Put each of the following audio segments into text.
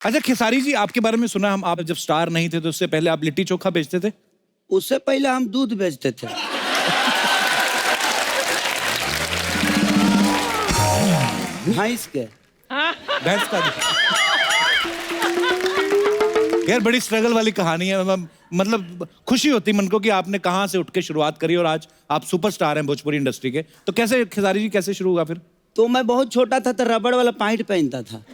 अच्छा खेसारी जी, आपके बारे में सुना हम, आप जब स्टार नहीं थे तो उससे पहले आप लिट्टी चोखा बेचते थे? उससे पहले हम दूध बेचते थे। भैंस के। भैंस का? यार बड़ी स्ट्रगल वाली कहानी है। मतलब खुशी होती मन को कि आपने कहाँ से उठ के शुरुआत करी और आज आप सुपरस्टार हैं भोजपुरी इंडस्ट्री के। तो कैसे खेसारी जी, कैसे शुरू हुआ फिर? तो मैं बहुत छोटा था तो रबड़ वाला पैंट पहनता था।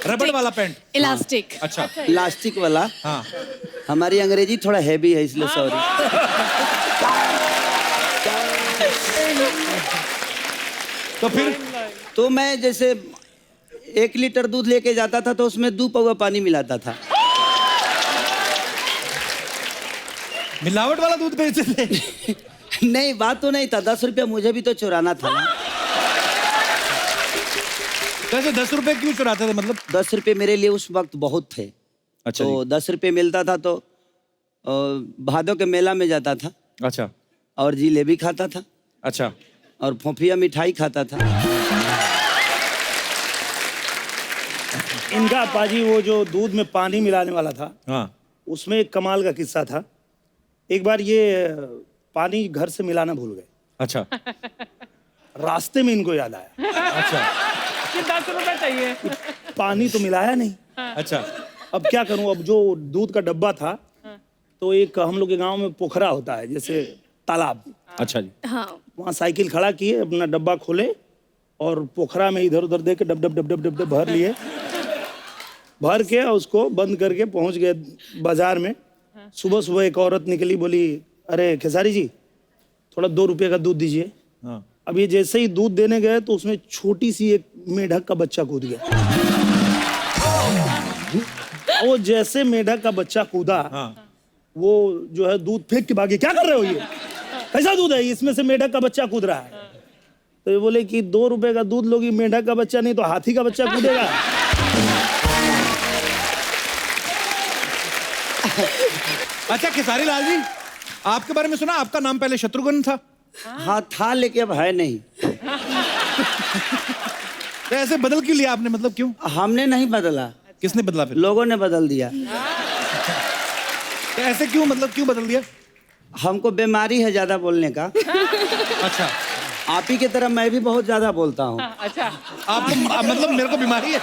रबड़ वाला पैंट? इलास्टिक। अच्छा, इलास्टिक वाला। हाँ। हमारी अंग्रेजी थोड़ा हैवी है इसलिए सॉरी। तो फिर? तो मैं जैसे 1 लीटर दूध लेके जाता था तो उसमें 2 पौवा पानी मिलाता था। मिलावट वाला दूध बेचते थे? नहीं, बात तो नहीं था, 10 रुपया मुझे भी तो चुराना था ना। कैसे 10 रुपए क्यों चुराते थे? मतलब 10 रुपये मेरे लिए उस वक्त बहुत थे। अच्छा तो 10 रुपये मिलता था तो भादों के मेला में जाता था। अच्छा और जिलेबी खाता था। अच्छा। और फोफिया मिठाई खाता था। इनका पाजी वो जो दूध में पानी मिलाने वाला था, हाँ। उसमें एक कमाल का किस्सा था। एक बार ये पानी घर से मिलाना भूल गए। अच्छा रास्ते में इनको याद आया। अच्छा कि 10 रुपए चाहिए। पानी तो मिलाया नहीं। अच्छा। अब क्या करूं? अब जो दूध का डब्बा था, तो एक हम लोग के गांव में पोखरा होता है, जैसे तालाब। अच्छा जी। हाँ। वहाँ साइकिल खड़ा किए, अपना डब्बा खोले और पोखरा में इधर उधर दे के dub dub dub dub dub dub भर लिए। भर के उसको बंद करके पहुंच गए बाजार में। सुबह सुबह एक औरत निकली, बोली अरे खेसारी जी, थोड़ा 2 रुपये का दूध दीजिए। हाँ। अब ये जैसे ही दूध देने गए तो उसमें छोटी सी एक मेढक का बच्चा कूद गया। वो जैसे मेढक का बच्चा कूदा, हाँ। वो जो है दूध फेंक के भागे। क्या कर रहे हो? ये कैसा दूध है? इसमें से मेढक का बच्चा कूद रहा है। तो ये बोले कि 2 रुपए का दूध लोगी, मेढक का बच्चा नहीं तो हाथी का बच्चा कूदेगा। अच्छा खेसारी लाल जी, आपके बारे में सुना, आपका नाम पहले शत्रुघ्न था? हाँ था, लेकिन अब है नहीं। तो ऐसे बदल क्यों लिया आपने? मतलब क्यों? हमने नहीं बदला, किसने बदला फिर? लोगों ने बदल दिया। तो ऐसे क्यों, मतलब क्यों बदल दिया? हमको बीमारी है ज्यादा बोलने का। अच्छा। आप ही की तरह मैं भी बहुत ज्यादा बोलता हूँ। अच्छा, आपको मतलब मेरे को बीमारी है?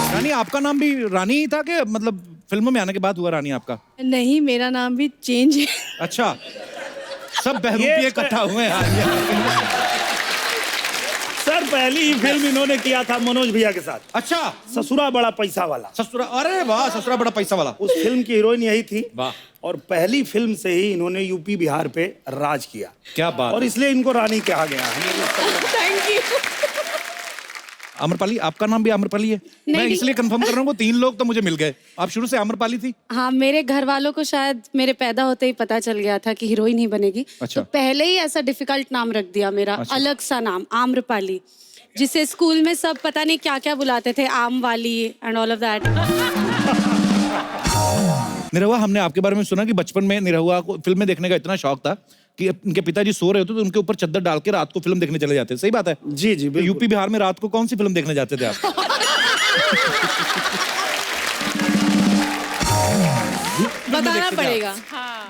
रानी, आपका नाम भी रानी ही था कि मतलब फिल्मों में आने के बाद हुआ रानी आपका? नहीं, मेरा नाम भी चेंज है। अच्छा, सब बहरूपिये इकट्ठा हुए हैं आज। सर पहली ही फिल्म इन्होंने किया था मनोज भैया के साथ। अच्छा। ससुरा बड़ा पैसा वाला। ससुरा? अरे वाह, ससुरा बड़ा पैसा वाला। उस फिल्म की हीरोइन यही थी। वाह। और पहली फिल्म से ही इन्होंने यूपी बिहार पे राज किया। क्या बात। और इसलिए इनको रानी कहा गया। Thank you. आम्रपाली, आपका नाम भी आम्रपाली है? मैं इसलिए कंफर्म कर रहा हूँ, 3 लोग तो मुझे मिल गए। आप शुरू से आम्रपाली थी? हाँ, मेरे घर वालों को शायद मेरे पैदा होते ही पता चल गया था कि हीरोइन ही बनेगी। अच्छा। तो पहले ही ऐसा डिफिकल्ट नाम रख दिया मेरा। अच्छा। अलग सा नाम, आम्रपाली, जिसे स्कूल में सब पता नहीं क्या क्या बुलाते थे, आम वाली and all of that. Nirahua, हमने आपके बारे में सुना कि बचपन में निरहुआ को फिल्में देखने का इतना शौक था कि उनके पिताजी सो रहे होते तो उनके ऊपर चद्दर डाल के रात को फिल्म देखने चले जाते। सही बात है? जी जी बिल्कुल। यूपी बिहार में रात को कौन सी फिल्म देखने जाते थे आप? बताना पड़ेगा।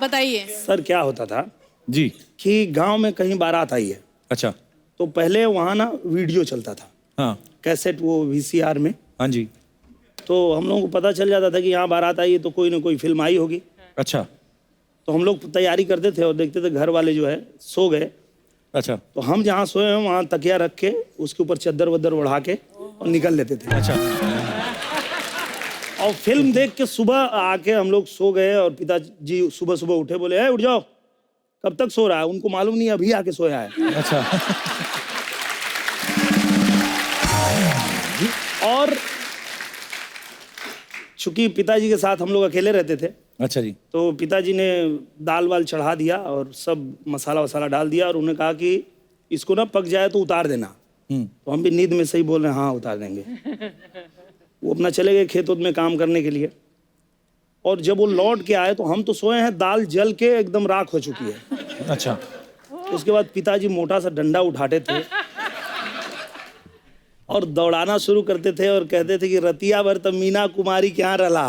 बताइए। सर क्या होता था जी। कि गांव में कहीं बारात आई है, अच्छा। तो पहले वहाँ ना वीडियो चलता था। हाँ। कैसेट, वो VCR में। हाँ जी। तो हम लोगों को पता चल जाता था कि यहाँ बारात आई है तो कोई ना कोई फिल्म आई होगी। अच्छा। तो हम लोग तैयारी करते थे और देखते थे घर वाले जो है सो गए। अच्छा। तो हम जहाँ सोए हैं वहाँ तकिया रख के उसके ऊपर चद्दर वद्दर ओढ़ा के और निकल लेते थे। अच्छा। और फिल्म देख के सुबह आके हम लोग सो गए और पिताजी सुबह सुबह उठे, बोले उठ जाओ, कब तक सो रहा है? उनको मालूम नहीं अभी आके सोया है। अच्छा। और चूंकि पिताजी के साथ हम लोग अकेले रहते थे, अच्छा जी। तो पिताजी ने दाल वाल चढ़ा दिया और सब मसाला वसाला डाल दिया और उन्होंने कहा कि इसको ना पक जाए तो उतार देना। तो हम भी नींद में सही बोल रहे हैं, हाँ उतार देंगे। वो अपना चले गए खेत में काम करने के लिए। और जब वो लौट के आए तो हम तो सोए हैं, दाल जल के एकदम राख हो चुकी है। अच्छा। उसके बाद पिताजी मोटा सा डंडा उठाते थे और दौड़ाना शुरू करते थे और कहते थे कि रतिया भर तो मीना कुमारी क्या रला।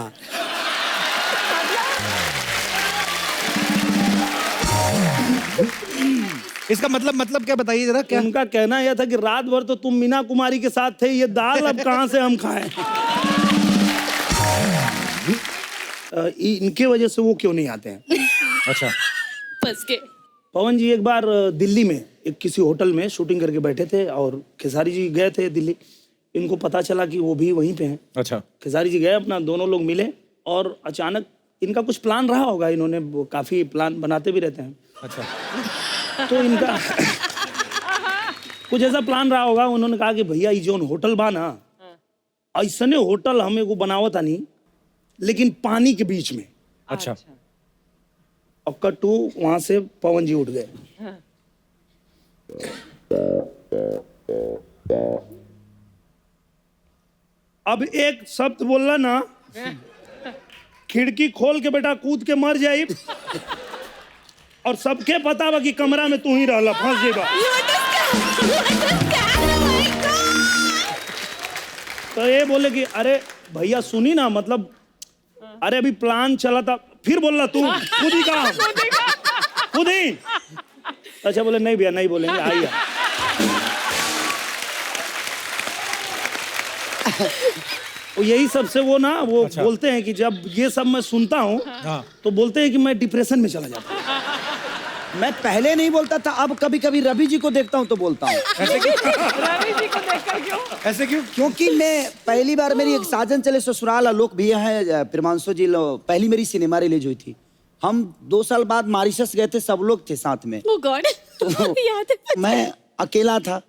इसका मतलब क्या बताइए जरा क्या? उनका कहना यह था कि रात भर तो तुम मीना कुमारी के साथ थे, ये दाल अब कहां से हम खाएं। इनके वजह से वो क्यों नहीं आते हैं। अच्छा। फंस के। पवन जी एक बार दिल्ली में एक किसी होटल में शूटिंग करके बैठे थे और खेसारी जी गए थे दिल्ली। इनको पता चला कि वो भी वहीं पे हैं। अच्छा। खेसारी जी गए, अपना दोनों लोग मिले और अचानक इनका कुछ प्लान रहा होगा, इन्होंने काफी प्लान बनाते भी रहते हैं। अच्छा। तो इनका कुछ ऐसा प्लान रहा होगा, उन्होंने कहा कि भैया ये जोन होटल बा ना, ऐसने होटल हमें को बनावता नहीं, लेकिन पानी के बीच में। अच्छा। और कटू वहां से पवन जी उठ गए। अब एक शब्द बोलला ना, खिड़की खोल के बेटा कूद के मर जाई और सबके पता बा कि कमरा में तू ही रहला, फंस जेबा। तो ये बोले कि अरे भैया सुनी ना, मतलब अरे अभी प्लान चला था, फिर बोल रहा तू खुद ही कहा, खुद ही। अच्छा बोले नहीं भैया नहीं बोलेंगे, आइए। तो यही सबसे वो ना वो अच्छा। बोलते हैं कि जब ये सब मैं सुनता हूँ हाँ। तो बोलते हैं कि मैं डिप्रेशन में चला जाता हूँ। मैं पहले नहीं बोलता था, अब कभी कभी रवि जी को देखता हूँ तो बोलता हूँ। ऐसे क्यों? रवि जी को देखकर क्यों? ऐसे क्यों? क्योंकि मैं पहली बार मेरी एक साजन चले ससुराल, आलोक भैया है, प्रिमांशु जी, पहली मेरी सिनेमा रिलीज हुई थी। हम 2 साल बाद मॉरिशस गए थे, सब लोग थे साथ में। Oh God. याद है। मैं अकेला था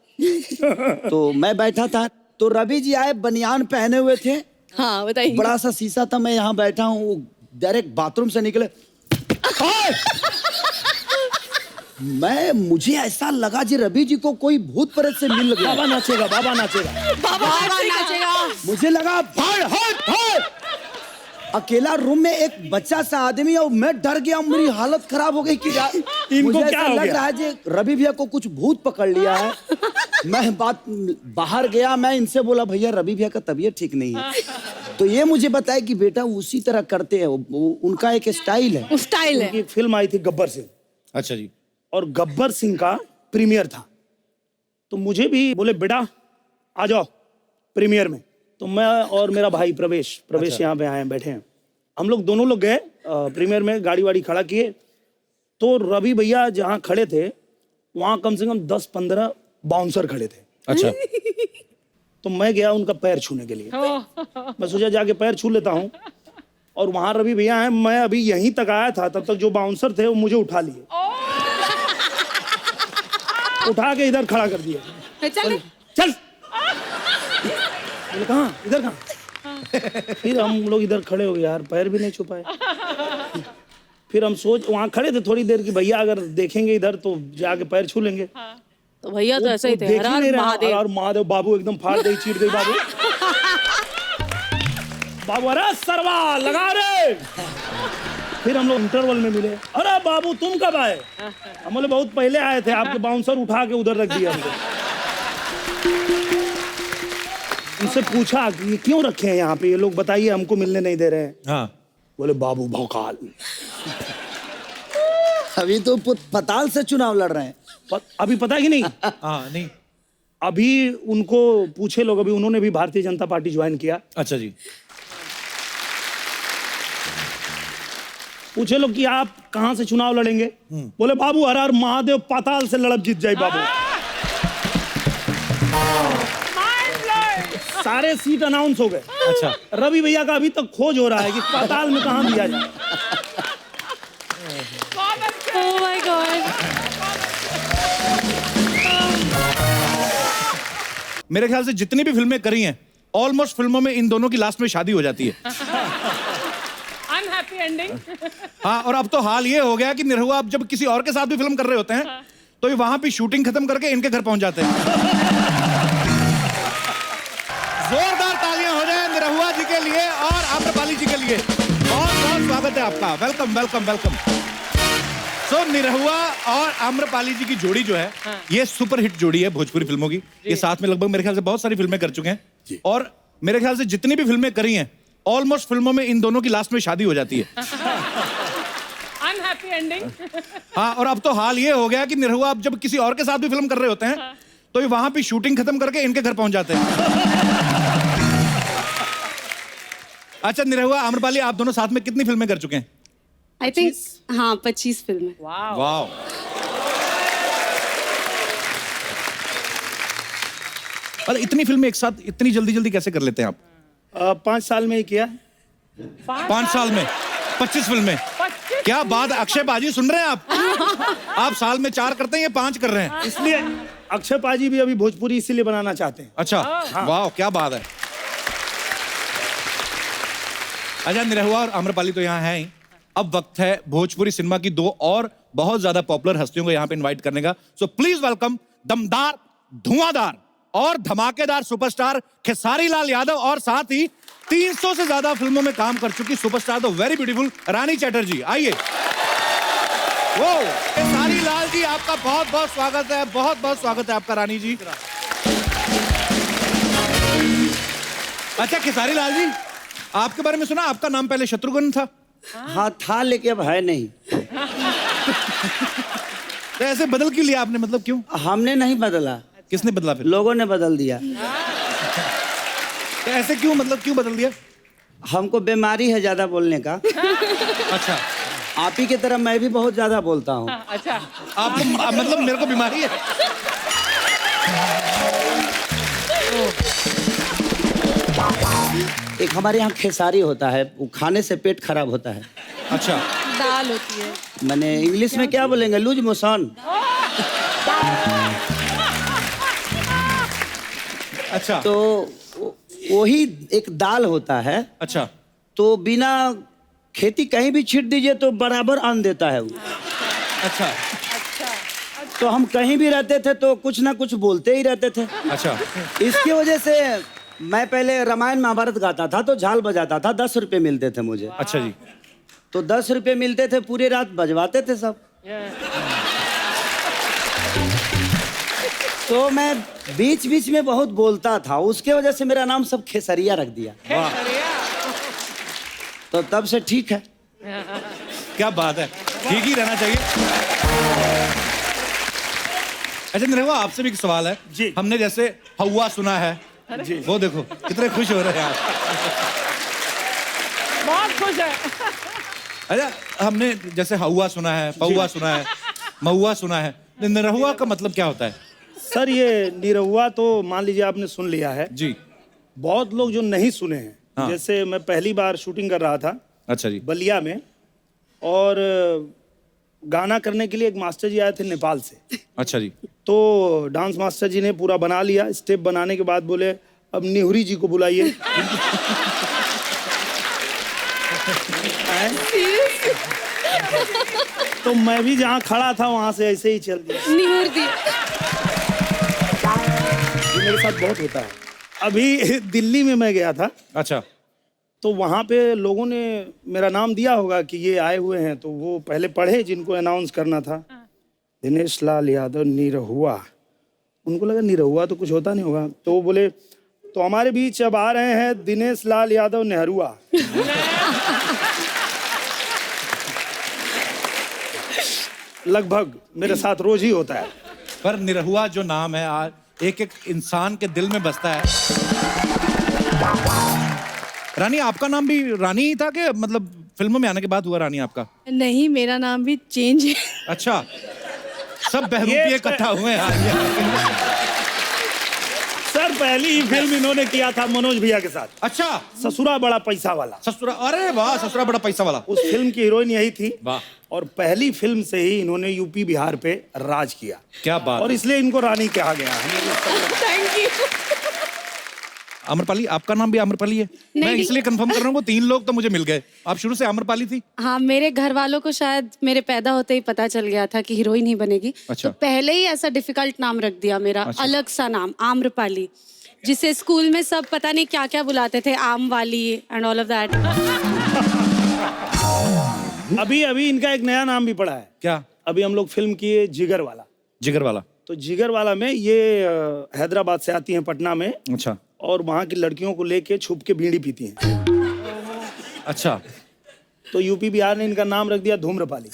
तो मैं बैठा था, तो रवि जी आए, बनियान पहने हुए थे, हाँ बताइए। बड़ा सा शीशा था, मैं यहाँ बैठा हूँ, वो डायरेक्ट बाथरूम से निकले। मुझे ऐसा लगा जी रवि जी को कोई भूत प्रेत से मिल गया। बाबा नाचेगा, बाबा नाचेगा। बाबा नाचेगा। मुझे लगा भाड़ हट हट। अकेला रूम में एक बच्चा सा आदमी और मैं डर गया, मेरी हालत खराब हो गई कि यार इनको मुझे क्या ऐसा हो लग गया? रहा है जी रवि भैया को कुछ भूत पकड़ लिया है। मैं बाहर गया, मैं इनसे बोला भैया रवि भैया का तबीयत ठीक नहीं है। तो ये मुझे बताया कि बेटा उसी तरह करते हैं, उनका एक स्टाइल है। स्टाइल है। उनकी एक फिल्म आई थी गब्बर सिंह, अच्छा जी। और गब्बर सिंह का प्रीमियर था, तो मुझे भी बोले बेटा आ जाओ प्रीमियर में। तो मैं और मेरा भाई प्रवेश अच्छा। यहाँ पे आए हैं, बैठे हैं। हम लोग दोनों लोग गए प्रीमियर में, गाड़ी वाड़ी खड़ा किए, तो रवि भैया जहाँ खड़े थे वहाँ कम से कम 10-15 बाउंसर खड़े थे। अच्छा। तो मैं गया उनका पैर छूने के लिए। मैं सोचा जाके पैर छू लेता हूँ, और वहाँ रवि भैया हैं, मैं अभी यहीं तक आया था, तब तक जो बाउंसर थे वो मुझे उठा लिए, उठा के इधर खड़ा कर दिया। चल चल। बोले कहाँ, इधर कहाँ? फिर हम लोग इधर खड़े हो गए, यार पैर भी नहीं छू पाए। फिर हम वहाँ खड़े थे थोड़ी देर की, भैया अगर देखेंगे इधर तो जाके पैर छू लेंगे। तो भैया तो ऐसे ही थे। देख ही नहीं रहे। महादेव। और महादेव बाबू एकदम फाड़ गई, चीर गई बाबू। बाबू अरे सरवा लगा रे। फिर हम लोग इंटरवल में मिले, अरे बाबू तुम कब आए? हम बोले बहुत पहले आए थे, आपके बाउंसर उठा के उधर रख दिया हमको। उनसे पूछा कि ये क्यों रखे हैं यहाँ पे, ये लोग बताइए, हमको मिलने नहीं दे रहे हैं। हाँ। बोले बाबू भौकाल। अभी तो पताल से चुनाव लड़ रहे हैं। अभी पता है कि नहीं? हाँ नहीं। अभी उनको पूछे लोग, अभी उन्होंने भी भारतीय जनता पार्टी ज्वाइन किया। अच्छा जी। पूछे लोग कि आप कहां से चुनाव लड़ेंगे? बोले बाबू हर हर महादेव पाताल से लड़ब जीत जाए बाबू। सारे सीट अनाउंस हो गए। अच्छा। रवि भैया का अभी तक खोज हो रहा है कि पाताल में कहां दिया जाए। Oh my God. मेरे ख्याल से जितनी भी फिल्में करी हैं, ऑलमोस्ट फिल्मों में इन दोनों की लास्ट में शादी हो जाती है। Unhappy ending. हाँ, और अब तो हाल ये हो गया कि निरहुआ अब जब किसी और के साथ भी फिल्म कर रहे होते हैं तो ये वहां पे शूटिंग खत्म करके इनके घर पहुंच जाते हैं। जोरदार तालियां हो जाए निरहुआ जी के लिए और आम्रपाली जी के लिए। बहुत बहुत स्वागत है आपका। Welcome welcome welcome. So Nirahua और आम्रपाली जी की जोड़ी जो है ये सुपर हिट जोड़ी है भोजपुरी फिल्मों की। ये साथ में लगभग मेरे ख्याल से बहुत सारी फिल्में कर चुके हैं और मेरे ख्याल से जितनी भी फिल्में करी हैं ऑलमोस्ट फिल्मों में इन दोनों की लास्ट में शादी हो जाती है। Unhappy ending. हाँ, और अब तो हाल ये हो गया कि निरहुआ अब जब किसी और के साथ भी फिल्म कर रहे होते हैं तो ये वहां पे शूटिंग खत्म करके इनके घर पहुंच जाते हैं। अच्छा निरहुआ आम्रपाली आप दोनों साथ में कितनी फिल्में कर चुके हैं? आई थिंक हाँ 25 फिल्में। वाह। और इतनी फिल्में एक साथ इतनी जल्दी जल्दी कैसे कर लेते हैं आप? 5 साल में ही किया। 5 साल में 25 फिल्में? क्या बात है अक्षय बाजी, सुन रहे हैं आप? आप साल में 4 करते हैं, ये 5 कर रहे हैं। इसलिए अक्षय पाजी भी अभी भोजपुरी इसीलिए बनाना चाहते हैं। अच्छा वाह क्या बात है। अच्छा निरहुआ और आम्रपाली तो यहाँ है ही, अब वक्त है भोजपुरी सिनेमा की 2 और बहुत ज्यादा पॉपुलर हस्तियों को यहाँ पे इनवाइट करने का। सो प्लीज वेलकम दमदार, धुआंधार और धमाकेदार सुपरस्टार खेसारी लाल यादव और साथ ही 300 से ज्यादा फिल्मों में काम कर चुकी सुपरस्टार द वेरी ब्यूटीफुल रानी चैटर्जी। आइए। वो खेसारी लाल जी आपका बहुत बहुत स्वागत है, बहुत बहुत स्वागत है आपका रानी जी। अच्छा खेसारी लाल जी आपके बारे में सुना, आपका नाम पहले शत्रुघ्न था। हाँ था लेकिन अब है नहीं। तो ऐसे बदल क्यों लिया आपने, मतलब क्यों? हमने नहीं बदला, किसने बदला फिर? लोगों ने बदल दिया। तो ऐसे क्यों, मतलब क्यों बदल दिया? हमको बीमारी है ज्यादा बोलने का। अच्छा आप ही की तरह मैं भी बहुत ज्यादा बोलता हूँ। अच्छा आपको मतलब मेरे को बीमारी है? एक हमारे यहाँ खेसारी होता है, वो खाने से पेट खराब होता है। अच्छा दाल होती है। मैंने इंग्लिश में क्या बोलेंगे, लूज मोशन। अच्छा तो वही एक दाल होता है, अच्छा तो बिना खेती कहीं भी छीट दीजिए तो बराबर अन्न देता है वो। अच्छा तो हम कहीं भी रहते थे तो कुछ ना कुछ बोलते ही रहते थे। अच्छा इसकी वजह से मैं पहले रामायण महाभारत गाता था तो झाल बजाता था, 10 रुपए मिलते थे मुझे। अच्छा जी। तो 10 रुपए मिलते थे, पूरी रात बजवाते थे सब। तो मैं बीच बीच में बहुत बोलता था, उसके वजह से मेरा नाम सब खेसरिया रख दिया। तो तब से ठीक है। क्या बात है, ठीक ही रहना चाहिए। अच्छा निरहुआ आपसे भी एक सवाल है जी। हमने जैसे हवा सुना है जी। वो देखो कितने खुश हो रहे हैं आप। बहुत खुश है। अच्छा हमने जैसे हवा सुना है, पौवा सुना है, महुआ सुना है, निरहुआ का मतलब क्या होता है? सर ये निरहुआ तो मान लीजिए आपने सुन लिया है जी। बहुत लोग जो नहीं सुने हैं। हाँ। जैसे मैं पहली बार शूटिंग कर रहा था अच्छा जी। बलिया में, और गाना करने के लिए एक मास्टर जी आए थे नेपाल से। अच्छा जी। तो डांस मास्टर जी ने पूरा बना लिया, स्टेप बनाने के बाद बोले अब निहुरी जी को बुलाइए। तो मैं भी जहाँ खड़ा था वहां से ऐसे ही चल दिया। निहुर दी। ये मेरे साथ बहुत होता है। अभी दिल्ली में मैं गया था अच्छा तो वहाँ पे लोगों ने मेरा नाम दिया होगा कि ये आए हुए हैं, तो वो पहले पढ़े जिनको अनाउंस करना था, दिनेश लाल यादव निरहुआ। उनको लगा निरहुआ तो कुछ होता नहीं होगा, तो वो बोले तो हमारे बीच अब आ रहे हैं दिनेश लाल यादव नेहरूआ। लगभग मेरे साथ रोज ही होता है। पर निरहुआ जो नाम है आज एक एक इंसान के दिल में बसता है। रानी आपका नाम भी रानी ही था कि मतलब फिल्मों में आने के बाद हुआ रानी आपका? नहीं, मेरा नाम भी चेंज है। अच्छा सब बहरूपिये इकट्ठा हुए हैं आज। सर पहली ही फिल्म इन्होंने किया था मनोज भैया के साथ, अच्छा ससुरा बड़ा पैसा वाला। ससुरा, अरे वाह ससुरा बड़ा पैसा वाला। उस फिल्म की हीरोइन यही थी। वाह। और पहली फिल्म से ही इन्होंने यूपी बिहार पे राज किया। क्या बात और है। इसलिए इनको रानी कहा गया। Thank you. आम्रपाली आपका नाम भी आम्रपाली है? मैं नहीं। इसलिए कंफर्म कर रहा हूँ वो 3 लोग तो मुझे मिल गए। आप शुरू से आम्रपाली थी? हाँ, मेरे घर वालों को शायद मेरे पैदा होते ही पता चल गया था कि हीरोइन ही बनेगी। अच्छा। तो पहले ही ऐसा डिफिकल्ट नाम रख दिया मेरा। अच्छा। अलग सा नाम आम्रपाली, जिसे स्कूल में सब पता नहीं क्या क्या बुलाते थे, आम वाली एंड ऑल ऑफ दैट। अभी अभी इनका एक नया नाम भी पड़ा है, क्या? अभी हम लोग फिल्म किए जिगर वाला। जिगर वाला। तो जिगर वाला में ये हैदराबाद से आती हैं पटना में, अच्छा और वहाँ की लड़कियों को लेके छुप के बीड़ी पीती हैं। अच्छा। तो यूपी बिहार ने इनका नाम रख दिया धूम्रपाली।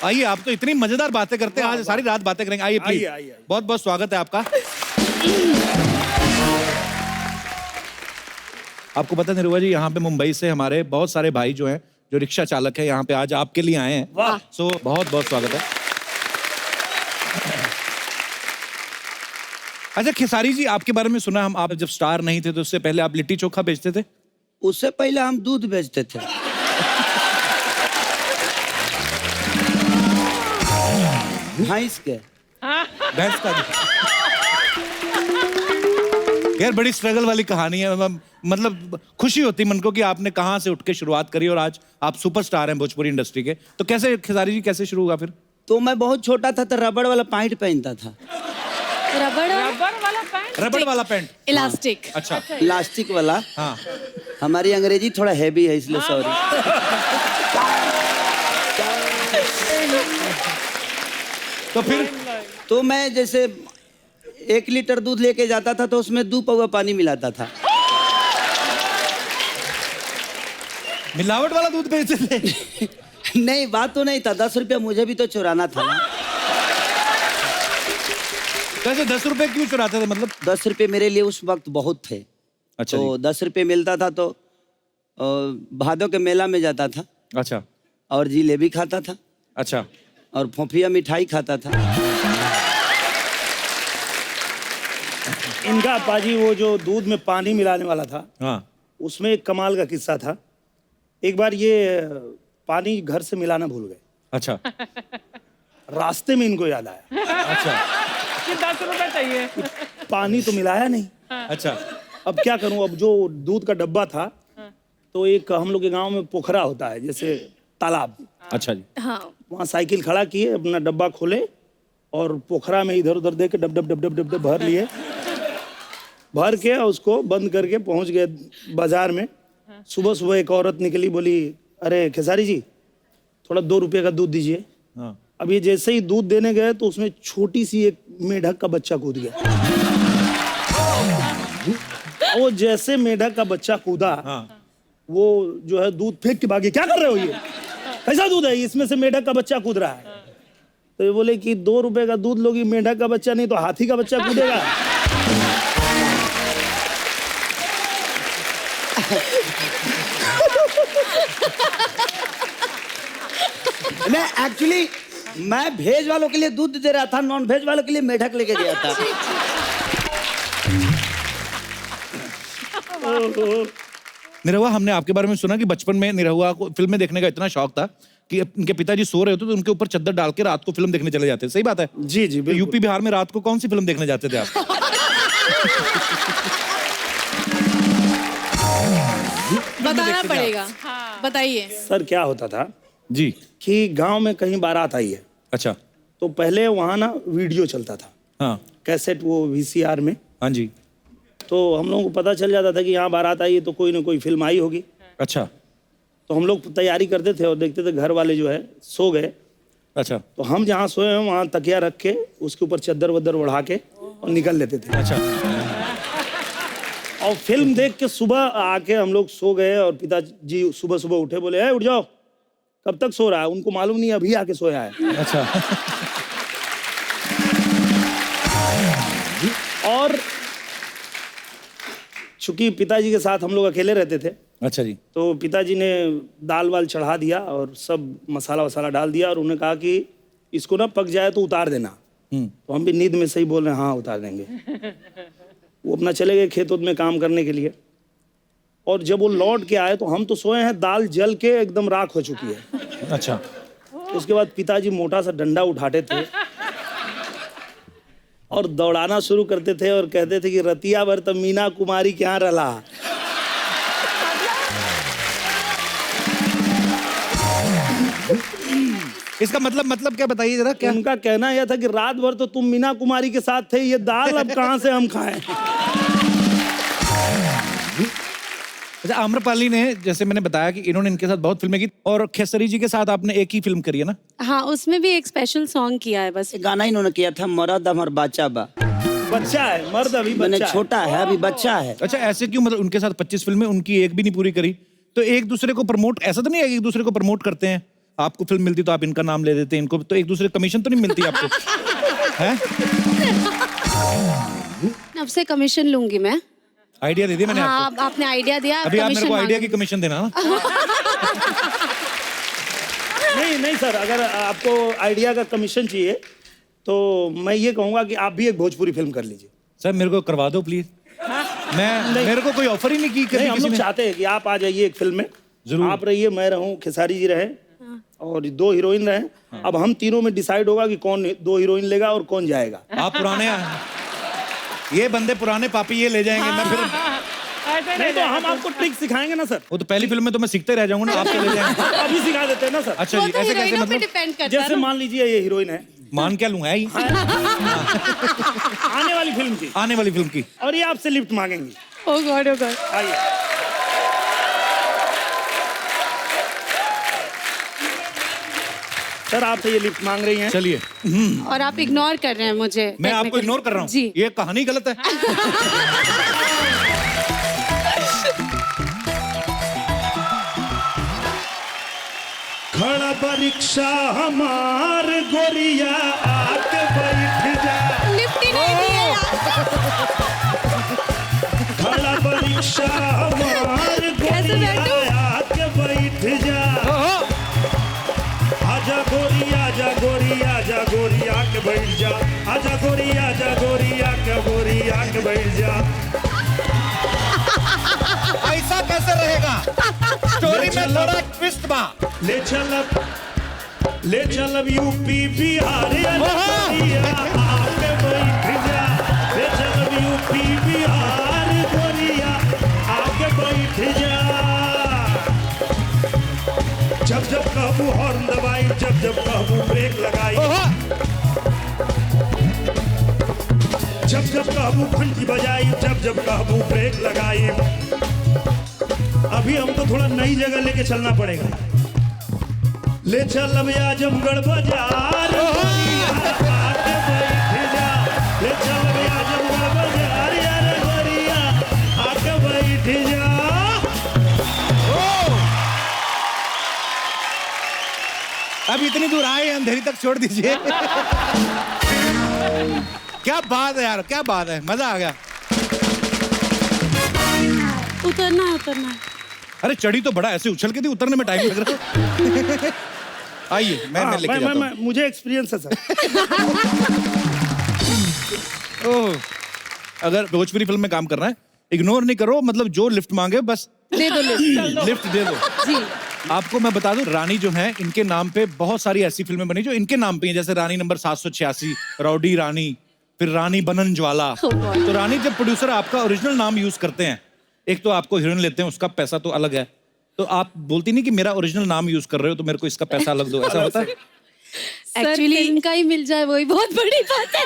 आइए, आप तो इतनी मजेदार बातें करते हैं, आज सारी रात बातें करेंगे। आइए प्लीज। आइए। बहुत बहुत स्वागत है आपका। आपको पता है निरुआ जी, यहाँ पे मुंबई से हमारे बहुत सारे भाई जो हैं, जो रिक्शा चालक है, यहाँ पे आज आपके लिए आए हैं। वाह। सो बहुत बहुत स्वागत है। अच्छा खेसारी जी, आपके बारे में सुना हम, आप जब स्टार नहीं थे तो उससे पहले आप लिट्टी चोखा बेचते थे। उससे पहले हम दूध बेचते थे। भैंस के। भैंस का। यार बड़ी स्ट्रगल वाली कहानी है, मतलब खुशी होती मन को कि आपने कहाँ से उठ के शुरुआत करी और आज आप सुपरस्टार हैं भोजपुरी इंडस्ट्री के। तो कैसे खेसारी जी, कैसे शुरू हुआ फिर? तो मैं बहुत छोटा था तो रबड़ वाला पैंट पहनता था। रबड़ वाला पैंट। रबड़ वाला पैंट। इलास्टिक। अच्छा। प्लास्टिक वाला। हाँ। हमारी अंग्रेजी थोड़ा हैवी है इसलिए सॉरी। तो फिर? तो मैं जैसे 1 लीटर दूध लेके जाता था तो उसमें 2 पौवा पानी मिलाता था। मिलावट वाला दूध बेचते थे? नहीं, बात तो नहीं था, 10 रुपया मुझे भी तो चुराना था ना। कैसे 10 रुपए क्यों चुराते थे मतलब? 10 रुपये मेरे लिए उस वक्त बहुत थे। अच्छा तो 10 रुपये मिलता था तो भादों के मेला में जाता था। अच्छा। और जिलेबी खाता था। अच्छा। और फोफिया मिठाई खाता था। इनका पाजी वो जो दूध में पानी मिलाने वाला था, हाँ। उसमें एक कमाल का किस्सा था। एक बार ये पानी घर से मिलाना भूल गए। अच्छा। रास्ते में इनको याद आया अच्छा। कि 10 रुपए चाहिए। पानी तो मिलाया नहीं। अच्छा। अब क्या करूं, अब जो दूध का डब्बा था, तो एक हम लोग के गांव में पोखरा होता है जैसे तालाब। अच्छा जी। हाँ। वहाँ साइकिल खड़ा किए, अपना डब्बा खोले और पोखरा में इधर उधर दे के dub dub dub dub dub dub भर लिए। भर के उसको बंद करके पहुंच गए बाजार में। सुबह सुबह एक औरत निकली, बोली अरे खेसारी जी थोड़ा 2 रुपये का दूध दीजिए। हाँ। अब ये जैसे ही दूध देने गए तो उसमें छोटी सी एक मेढक का बच्चा कूद गया। वो जैसे मेढक का बच्चा कूदा, हाँ। वो जो है दूध फेंक के भागे। क्या कर रहे हो, ये कैसा दूध है, इसमें से मेढक का बच्चा कूद रहा है। तो ये बोले कि 2 रुपए का दूध लोगी, मेढक का बच्चा नहीं तो हाथी का बच्चा कूदेगा। मैं एक्चुअली मैं भेज वालों के लिए दूध दे रहा था, नॉन भेज वालों के लिए मेढक लेके गया था। निरहुआ, हमने आपके बारे में सुना कि बचपन में निरहुआ को फिल्में देखने का इतना शौक था कि उनके पिताजी सो रहे होते तो उनके ऊपर चद्दर डाल के रात को फिल्म देखने चले जाते। सही बात है? जी जी तो बिल्कुल। यूपी बिहार में रात को कौन सी फिल्म देखने जाते थे आप? बताना पड़ेगा। बताइए। सर क्या होता था जी। कि गांव में कहीं बारात आई है, अच्छा। तो पहले वहाँ ना वीडियो चलता था, हाँ। कैसेट, वो VCR में। हाँ जी। तो हम लोगों को पता चल जाता था कि यहाँ बारात आई है तो कोई ना कोई फिल्म आई होगी। अच्छा। तो हम लोग तैयारी करते थे और देखते थे घर वाले जो है सो गए। अच्छा। तो हम जहाँ सोए हैं वहाँ तकिया रख के उसके ऊपर चद्दर वद्दर ओढ़ा के और निकल लेते थे। अच्छा। और फिल्म देख के सुबह आके हम लोग सो गए और पिताजी सुबह सुबह उठे, बोले ए उठ जाओ, कब तक सो रहा है? उनको मालूम नहीं अभी आके सोया है। अच्छा। और चूंकि पिताजी के साथ हम लोग अकेले रहते थे, अच्छा जी। तो पिताजी ने दाल वाल चढ़ा दिया और सब मसाला वसाला डाल दिया और उन्होंने कहा कि इसको ना पक जाए तो उतार देना। तो हम भी नींद में सही बोल रहे हैं, हाँ उतार देंगे। वो अपना चले गए खेत में काम करने के लिए। और जब वो लौट के आए तो हम तो सोए हैं, दाल जल के एकदम राख हो चुकी है। अच्छा। उसके बाद पिताजी मोटा सा डंडा उठाते थे और दौड़ाना शुरू करते थे और कहते थे कि रतिया भर तब मीना कुमारी क्या रला। इसका मतलब क्या बताइए जरा। क्या उनका कहना यह था कि रात भर तो तुम मीना कुमारी के साथ थे, ये दाल अब कहां से हम खाएं। अच्छा, आम्रपाली ने, जैसे मैंने बताया कि इन्होंने इनके साथ बहुत फिल्में की, और खेसरी जी के साथ आपने एक ही फिल्म करी है ना? हाँ, उसमें भी एक स्पेशल सॉन्ग किया है बस। ये गाना इन्होंने किया था, मरद हमर बाचा बा। बच्चा है, मर्द अभी मैंने बच्चा है। छोटा है, अभी बच्चा है। अच्छा, ऐसे क्यों? मतलब उनके साथ 25 फिल्में, उनकी एक भी नहीं पूरी करी, तो एक दूसरे को प्रमोट, ऐसा तो नहीं है एक दूसरे को प्रमोट करते हैं? आपको फिल्म मिलती तो आप इनका नाम ले देते हैं, इनको तो एक दूसरे कमीशन तो नहीं मिलती आपको? हैं? अब से कमीशन लूंगी मैं। आइडिया दे दिया मैंने हाँ, आपको। आपने आइडिया दिया, अभी आप मेरे commission को आइडिया मांगूंगी। की कमीशन देना ना। नहीं सर, अगर आपको आइडिया का कमीशन चाहिए तो मैं ये कहूंगा कि आप भी एक भोजपुरी फिल्म कर लीजिए। सर मेरे को करवा दो प्लीज। मेरे को कोई ऑफर ही नहीं की कभी नहीं, हम किसी लोग ने। चाहते हैं कि आप आ जाइए एक फिल्म में, जरूर। आप रहिए, मैं रहूं, खेसारी जी रहे और 2 हीरोइन रहे। अब हम तीनों में डिसाइड होगा कि कौन 2 हीरोइन लेगा और कौन जाएगा। आप पुराने, ये बंदे पुराने पापी ये ले जाएंगे, मैं फिर नहीं तो हम आपको ट्रिक सिखाएंगे ना सर। वो तो पहली फिल्म में तो मैं सीखते रह जाऊंगा ना, आप ले जाएंगे। अभी सिखा देते हैं ना सर। अच्छा वो जी, तो ऐसे कैसे हीरोइनों पे मतलब? डिपेंड करता है जैसे ना। मान लीजिए ये हीरोइन है मान क्या लूंगा ही आने वाली फिल्म की, आने वाली फिल्म की। और ये आपसे लिफ्ट मांगेंगी। Oh God, oh God। आइए। सर आपसे ये लिफ्ट मांग रही हैं। चलिए, और आप इग्नोर कर रहे हैं मुझे। मैं आपको technically। इग्नोर कर रहा हूँ? जी। ये कहानी गलत है। खड़ा परीक्षा हमार गोरिया आके बैठ जा। लिफ्ट ही नहीं दिए यार। खड़ा परीक्षा हमार कैसे गोरिया बैठूं? आके बैठ जा। आजा गोरी, आजा गोरी, आजा गोरी आके बैठ जा। आजा गोरी, आजा गोरी, आके गोरी आके बैठ जा। ऐसा कैसे रहेगा? स्टोरी में थोड़ा ट्विस्ट बा। ले चल अब यूपी बिहार गोरिया आके बैठ जा। ले चल अब यूपी बिहार गोरिया आके बैठ जा। जब जब कहबू हॉर्न दबाई, जब जब कहबू ब्रेक लगाई, जब जब कहबू घंटी बजाई, जब जब कहबू ब्रेक लगाई। अभी हमको थोड़ा नई जगह लेके चलना पड़ेगा। ले चल अब आजमगढ़ बाजार गोरिया आके बैठ जा। ले चल अब आजमगढ़ बाजार यार गोरिया आके बैठ जा। अब इतनी दूर आए, अंधेरी तक छोड़ दीजिए। क्या बात है यार, क्या बात है, मजा आ गया। उतरना है, उतरना है। अरे चढ़ी तो बड़ा, ऐसे उछल के थी, उतरने में टाइम लग रहा है। आइए, मैं लेके जाता हूँ। मुझे एक्सपीरियंस है सर। ओह, अगर भोजपुरी फिल्म में काम करना है, इग्नोर नहीं करो, मतलब जो लिफ्ट मांगे बस दे दो लिफ्ट। लिफ्ट दे दो। जी। आपको मैं बता दूं, रानी जो है, इनके नाम पे बहुत सारी ऐसी फिल्में बनी जो इनके नाम पे हैं, जैसे रानी नंबर 786, रौडी रानी, फिर रानी बनन ज्वाला। तो रानी जब प्रोड्यूसर आपका ओरिजिनल नाम यूज करते हैं, एक तो आपको हीरोइन लेते हैं, उसका पैसा तो अलग है, तो आप बोलती नहीं कि मेरा ओरिजिनल नाम यूज कर रहे हो तो मेरे को इसका पैसा अलग दो, ऐसा होता है? एक्चुअली इनका ही मिल जाए वही बहुत बड़ी बात है।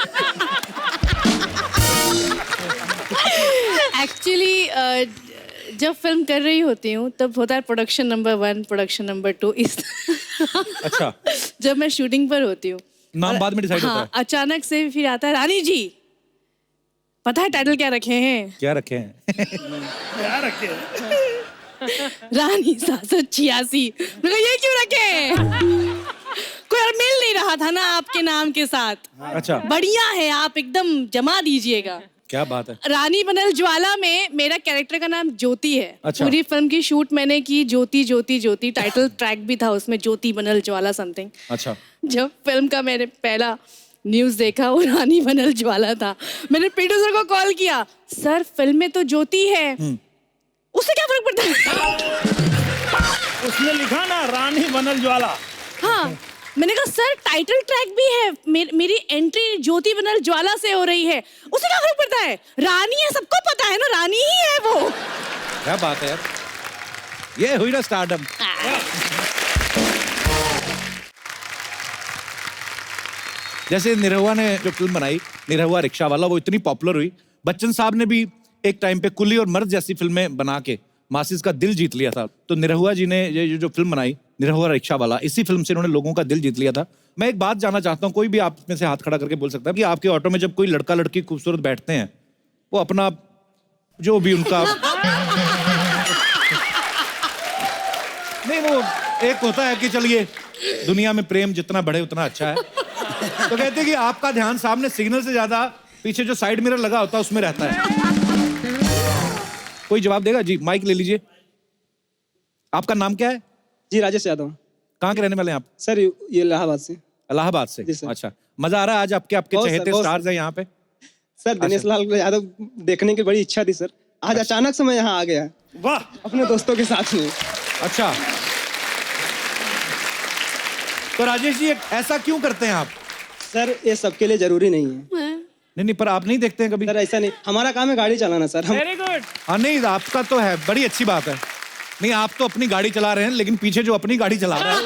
एक्चुअली जब फिल्म कर रही होती हूँ तब होता है प्रोडक्शन नंबर 1, प्रोडक्शन नंबर 2 इस। अच्छा, जब मैं शूटिंग पर होती हूँ, नाम बाद में डिसाइड होता है। अचानक से फिर आता है, रानी जी पता है टाइटल क्या रखे हैं? क्या रखे हैं? क्या रखे? रानी 786। ये क्यों रखे हैं? कोई और मिल नहीं रहा था ना आपके नाम के साथ। अच्छा, बढ़िया है, आप एकदम जमा दीजिएगा। क्या बात है। रानी बनल ज्वाला में मेरा कैरेक्टर का नाम ज्योति है। अच्छा। पूरी फिल्म की शूट मैंने की ज्योति ज्योति ज्योति, टाइटल ट्रैक भी था उसमें, ज्योति बनल ज्वाला समथिंग। अच्छा, जब फिल्म का मैंने पहला न्यूज देखा वो रानी बनल ज्वाला था, मैंने प्रोड्यूसर को कॉल किया, सर फिल्म में तो ज्योति है, उससे क्या फर्क पड़ता है? उसने लिखा ना रानी बनल ज्वाला। हाँ, मैंने कहा सर टाइटल ट्रैक भी है, मेरी एंट्री ज्योति बनल ज्वाला से हो रही है, उससे क्या फर्क पड़ता है? रानी है, सबको पता है ना, रानी ही है वो। क्या बात है यार, ये हुई ना स्टारडम। जैसे निरहुआ ने जो फिल्म बनाई, निरहुआ रिक्शा वाला, वो इतनी पॉपुलर हुई, बच्चन साहब ने भी एक टाइम पे कुली और मर्द जैसी फिल्में बना के मासिस का दिल जीत लिया था। तो निरहुआ जी ने ये जो फिल्म बनाई निरहुआ रिक्शा वाला, इसी फिल्म से इन्होंने लोगों का दिल जीत लिया था। मैं एक बात जानना चाहता हूँ, कोई भी आप में से हाथ खड़ा करके बोल सकता है कि आपके ऑटो में जब कोई लड़का लड़की खूबसूरत बैठते हैं, वो अपना जो भी उनका नहीं, वो एक होता है कि चलिए दुनिया में प्रेम जितना बढ़े उतना अच्छा है, तो कहते हैं कि आपका ध्यान सामने सिग्नल से ज्यादा पीछे जो साइड मिरर लगा होता है उसमें रहता है। कोई जवाब देगा? जी माइक ले लीजिए। आपका नाम क्या है? जी राजेश यादव। कहाँ के रहने वाले हैं आप? सर ये इलाहाबाद से। इलाहाबाद से? जी सर। अच्छा, मजा आ रहा है आज? आपके बहुत चहेते सर, बहुत स्टार्स हैं यहाँ पे? सर दिनेश लाल यादव देखने की बड़ी इच्छा थी सर, आज अचानक से मैं यहाँ आ गया वाह। अपने दोस्तों के साथ में। अच्छा, तो राजेश जी ऐसा क्यों करते हैं आप? सर ये सबके लिए जरूरी नहीं है। नहीं, पर आप नहीं देखते हैं कभी? सर ऐसा नहीं, हमारा काम है गाड़ी चलाना सर। हम वेरी गुड। हाँ नहीं, आपका तो है, बड़ी अच्छी बात है। नहीं, आप तो अपनी गाड़ी चला रहे हैं, लेकिन पीछे जो अपनी गाड़ी चला रहा है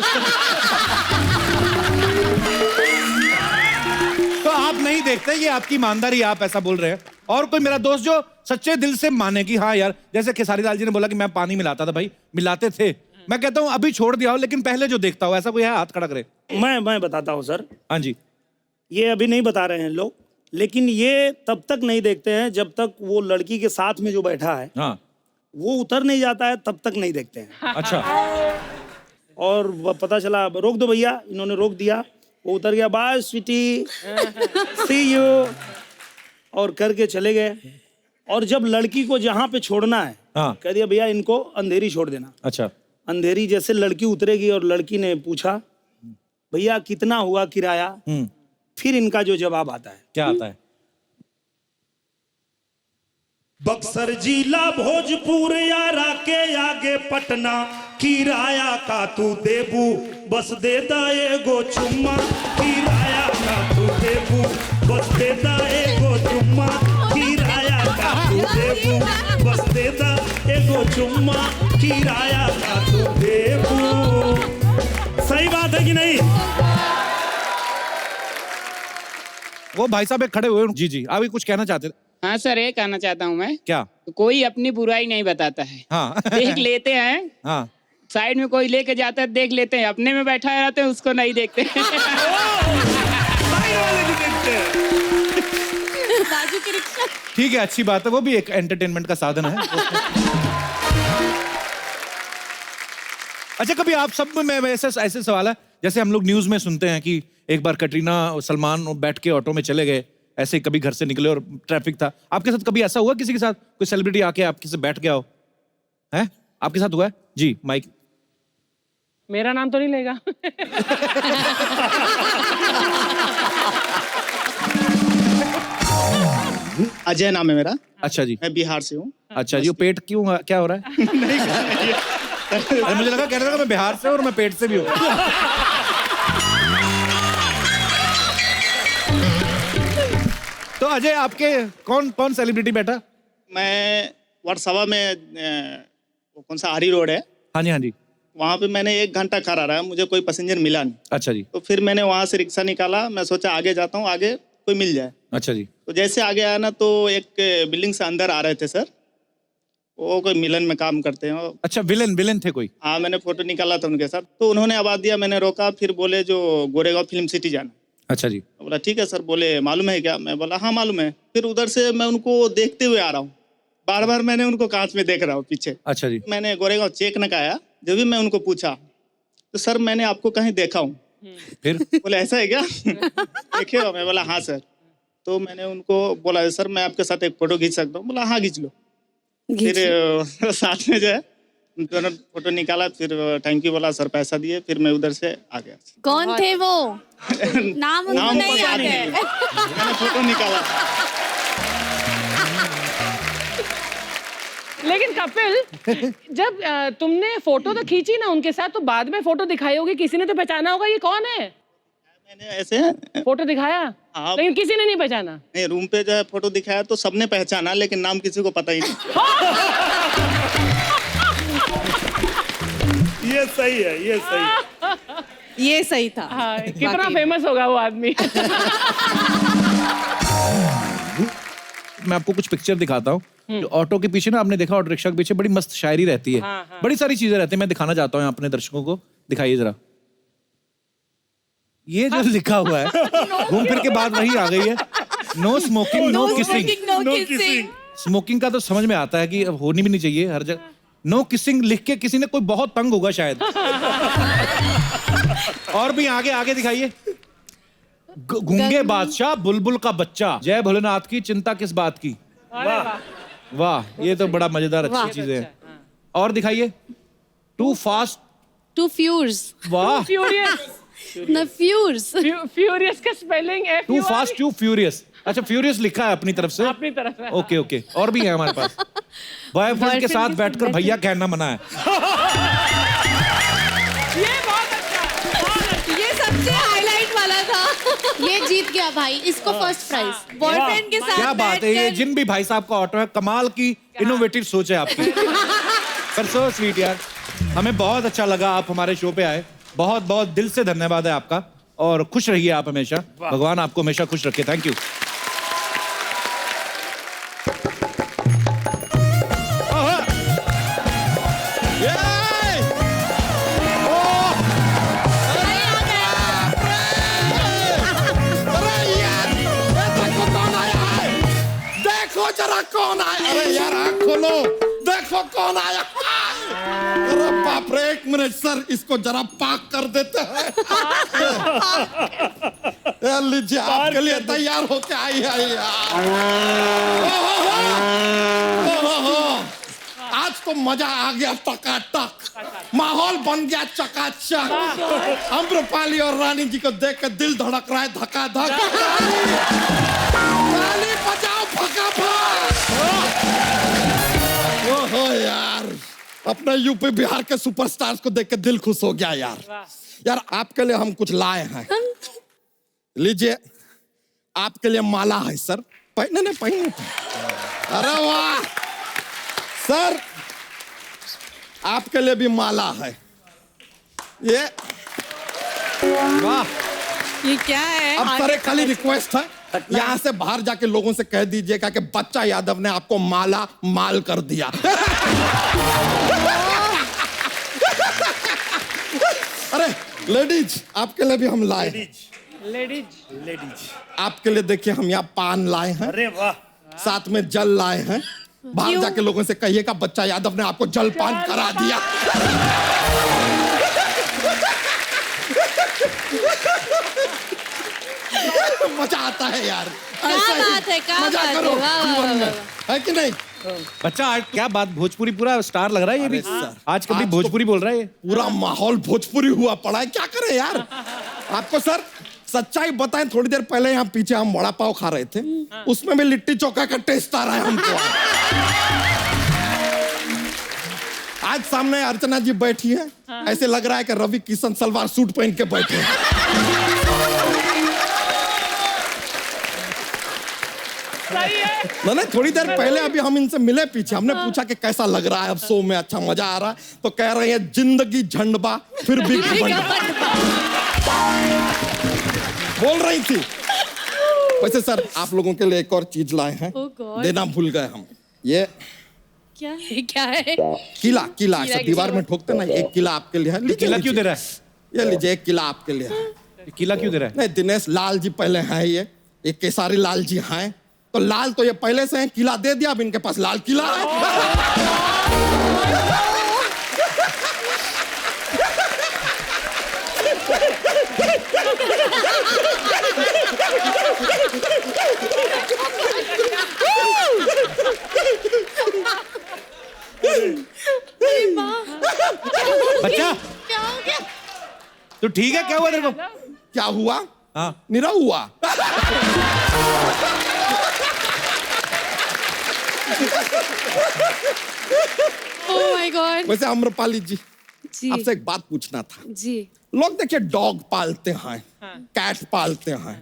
तो आप नहीं देखते, ये आपकी ईमानदारी, आप ऐसा बोल रहे हैं। और कोई मेरा दोस्त जो सच्चे दिल से माने कि हाँ यार, जैसे खेसारी लाल जी ने बोला कि मैं पानी मिलाता था, भाई मिलाते थे, मैं कहता हूँ अभी छोड़ दिया हो, लेकिन पहले जो देखता हूँ, ऐसा कोई है? हाथ खड़ा करे। मैं बताता हूँ सर, हाँ जी। ये अभी नहीं बता रहे हैं लोग, लेकिन ये तब तक नहीं देखते हैं जब तक वो लड़की के साथ में जो बैठा है हाँ, वो उतर नहीं जाता है, तब तक नहीं देखते हैं। अच्छा। और पता चला रोक दो भैया, इन्होंने रोक दिया, वो उतर गया, बाय स्वीटी, सी यू, और करके चले गए। और जब लड़की को जहाँ पे छोड़ना है, हाँ। कह दिया भैया इनको अंधेरी छोड़ देना। अच्छा। अंधेरी जैसे लड़की उतरेगी और लड़की ने पूछा भैया कितना हुआ किराया, फिर इनका जो जवाब आता है, क्या आता है? बक्सर जिला भोजपुर यारा के आगे पटना, किराया का तू देबू बस दे दा एगो चुम्मा, किराया का तू देबू बस दे दा एगो चुम्मा, किराया का तू देबू बस दे दा एगो चुम्मा, किराया का तू देबू। सही बात है कि नहीं? वो भाई साहब एक खड़े हुए। जी जी, अभी कुछ कहना चाहते थे? हाँ सर, ये कहना चाहता हूँ मैं, क्या? कोई अपनी बुराई नहीं बताता है। हाँ। देख लेते हैं, हाँ, साइड में कोई लेके जाता है देख लेते हैं, अपने में बैठा रहते हैं उसको नहीं देखते। बाजू की रिक्शा। ठीक है, अच्छी बात है, वो भी एक एंटरटेनमेंट का साधन है। अच्छा, कभी आप सब में ऐसे सवाल है, जैसे हम लोग न्यूज में सुनते हैं कि एक बार कटरीना और सलमान बैठ के ऑटो में चले गए, ऐसे ही कभी घर से निकले और ट्रैफिक था, आपके साथ कभी ऐसा हुआ? किसी के साथ कोई सेलिब्रिटी आके आपके से बैठ गया हो? है आपके साथ हुआ है? जी माइक। मेरा नाम तो नहीं लेगा। अजय नाम है मेरा। अच्छा जी। मैं बिहार से हूँ। अच्छा जी, वो पेट क्यों, क्या हो रहा है? अरे मुझे लगा कह रहा था मैं बिहार से और मैं पेट से भी हूँ। तो अजय, आपके कौन कौन सेलिब्रिटी बैठा? मैं वर्सोवा में वो कौन सा आरी रोड है, हाँ जी, हाँ जी। वहाँ पे मैंने 1 घंटा खड़ा रहा, मुझे कोई पैसेंजर मिला नहीं। अच्छा जी। तो फिर मैंने वहाँ से रिक्शा निकाला, मैं सोचा आगे जाता हूँ, आगे कोई मिल जाए। अच्छा जी। तो जैसे आगे आया ना, तो एक बिल्डिंग से अंदर आ रहे थे सर, वो कोई मिलन में काम करते हैं। अच्छा, विलेन थे कोई? हाँ, मैंने फोटो निकाला था उनके साथ, तो उन्होंने आवाज दिया, मैंने रोका, फिर बोले जो गोरेगांव फिल्म सिटी जाना। अच्छा जी। बोला ठीक है सर, बोले मालूम है क्या? मैं बोला हाँ मालूम है। फिर उधर से मैं उनको देखते हुए आ रहा हूँ, बार बार मैंने उनको कांच में देख रहा हूँ पीछे। अच्छा जी। मैंने गोरेगांव चेक न काया, जब भी मैं उनको पूछा तो सर मैंने आपको कहीं देखा हूँ। फिर बोले ऐसा है क्या? देखे हो? मैं बोला हाँ सर। तो मैंने उनको बोला सर मैं आपके साथ एक फोटो खींच सकता हूँ? बोला हाँ खींच लो। फिर साथ में जो है दोनों फोटो निकाला, फिर थैंक यू बोला, सर पैसा दिए, फिर मैं उधर से आ गया। कौन थे वो? नाम उनको नहीं पता याद है। मैंने फोटो निकाला। लेकिन कपिल, जब तुमने फोटो तो खींची ना उनके साथ, तो बाद में फोटो दिखाई होगी, किसी ने तो पहचाना होगा ये कौन है? मैंने ऐसे फोटो दिखाया, हाँ। लेकिन किसी ने नहीं पहचाना। नहीं, रूम पे जो है फोटो दिखाया तो सबने पहचाना, लेकिन नाम किसी को पता ही नहीं। ये सही है, ये सही है। ये सही था। हाँ, कितना फेमस होगा वो आदमी। मैं आपको कुछ पिक्चर दिखाता हूँ। जो ऑटो के पीछे ना, आपने देखा ऑटो रिक्शा के पीछे बड़ी मस्त शायरी रहती है। बड़ी सारी चीजें रहती है, मैं दिखाना चाहता हूँ अपने दर्शकों को। दिखाइए जरा, ये जो लिखा हुआ है घूम फिर के बाद वही आ गई है, no smoking no kissing. Smoking का तो समझ में आता है कि अब होनी भी नहीं चाहिए हर जगह। नो किसिंग लिख के किसी ने, कोई बहुत तंग होगा शायद। और भी आगे आगे दिखाइए, गूंगे बादशाह बुलबुल का बच्चा, जय भोलेनाथ की चिंता किस बात की। वाह, ये तो बड़ा मजेदार अच्छी चीजें हैं। और दिखाइए, टू फास्ट टू फ्यूर्स। वाह, ना फ्यूर्स। फ्यूरियस का स्पेलिंग है टू फास्ट टू फ्यूरियस। अच्छा, फ्यूरियस लिखा है अपनी तरफ से। अपनी तरफ से। ओके ओके, और भी है हमारे पास। बॉयफ्रेंड के साथ बैठकर भैया कहना मना है। ये बहुत अच्छा, ये सबसे हाईलाइट वाला था। ये जीत गया भाई, इसको फर्स्ट प्राइज। बॉयफ्रेंड के साथ क्या बात है, ये बैठकर- जिन भी भाई साहब का ऑटो है, कमाल की इनोवेटिव सोच है आपकी। पर सो स्वीट यार, हमें बहुत अच्छा लगा आप हमारे शो पे आए। बहुत बहुत दिल से धन्यवाद है आपका, और खुश रहिए आप हमेशा। भगवान आपको हमेशा खुश रखे। Thank you. देखो जरा कौन आया। अरे यार आँख खोलो, देखो कौन आया। अरे बाप रे, एक मिनट सर, इसको जरा पाक कर देते हैं। यार लीजिए, आपके लिए तैयार होके आई है यार। आज तो मजा आ गया टकाटक, माहौल बन गया चकाचक। अम्रपाली और रानी जी को देख कर दिल धड़क रहा है धकाधक। ताली बजाओ फटाफट। ओहो यार, अपने यूपी बिहार के सुपरस्टार्स को देख के दिल खुश हो गया यार। यार आपके लिए हम कुछ लाए हैं, लीजिए। आपके लिए माला है सर, पहने नहीं पहने। अरे वाह सर, आपके लिए भी माला है ये। वाह, ये क्या है? अब सर एक खाली रिक्वेस्ट है, यहाँ से बाहर जाके लोगों से कह दीजिएगा कि बच्चा यादव ने आपको माला माल कर दिया। अरे लेडीज, आपके लिए भी हम लाए हैं। लेडीज। आपके लिए देखिए, हम यहाँ पान लाए हैं। अरे वाह, साथ में जल लाए हैं। बाहर जाके लोगों से कहिएगा बच्चा यादव ने आपको जलपान करा दिया। मजा आता है यार, ऐसा ही बात है, क्या मजा बात है, करो वाह, वाह, जीवन में, वाह। है कि नहीं? बच्चा आज क्या बात, भोजपुरी पूरा स्टार लग रहा है ये भी। आज कभी भोजपुरी बोल रहा है ये। पूरा माहौल भोजपुरी हुआ पड़ा है, क्या करें यार। आपको सर सच्चाई बताएं, थोड़ी देर पहले यहाँ पीछे हम वड़ा पाव खा रहे थे, उसमें भी लिट्टी चोखा का टेस्ट आ रहा है हमको। आज सामने अर्चना जी बैठी है, ऐसे लग रहा है कि रवि किशन सलवार सूट पहन के बैठे हैं। नहीं, थोड़ी देर पहले अभी हम इनसे मिले पीछे, हमने पूछा कि कैसा लग रहा है अब शो में, अच्छा मजा आ रहा है, तो कह रहे हैं जिंदगी झंडबा फिर भी बोल रही थी। वैसे सर आप लोगों के लिए एक और चीज लाए हैं, देना भूल गए हम। ये क्या है? क्या है? किला किला ऐसा दीवार में ठोकते ना, एक किला आपके लिए है। किला क्यों दे रहा है? ये लीजिए, एक किला आपके लिए है। किला क्यों दे रहा है? नहीं, दिनेश लाल जी पहले हैं, ये एक केसारी लाल जी हैं, तो लाल तो ये पहले से हैं, किला दे दिया, अब इनके पास लाल किला है। बच्चा क्या हो गया? तो ठीक है, क्या हुआ तेरे को? क्या हुआ? हाँ, निरा हुआ। Oh my God. वैसे अम्रपाली जी, जी आपसे एक बात पूछना था। जी। लोग देखिए डॉग पालते हैं, कैट पालते हैं,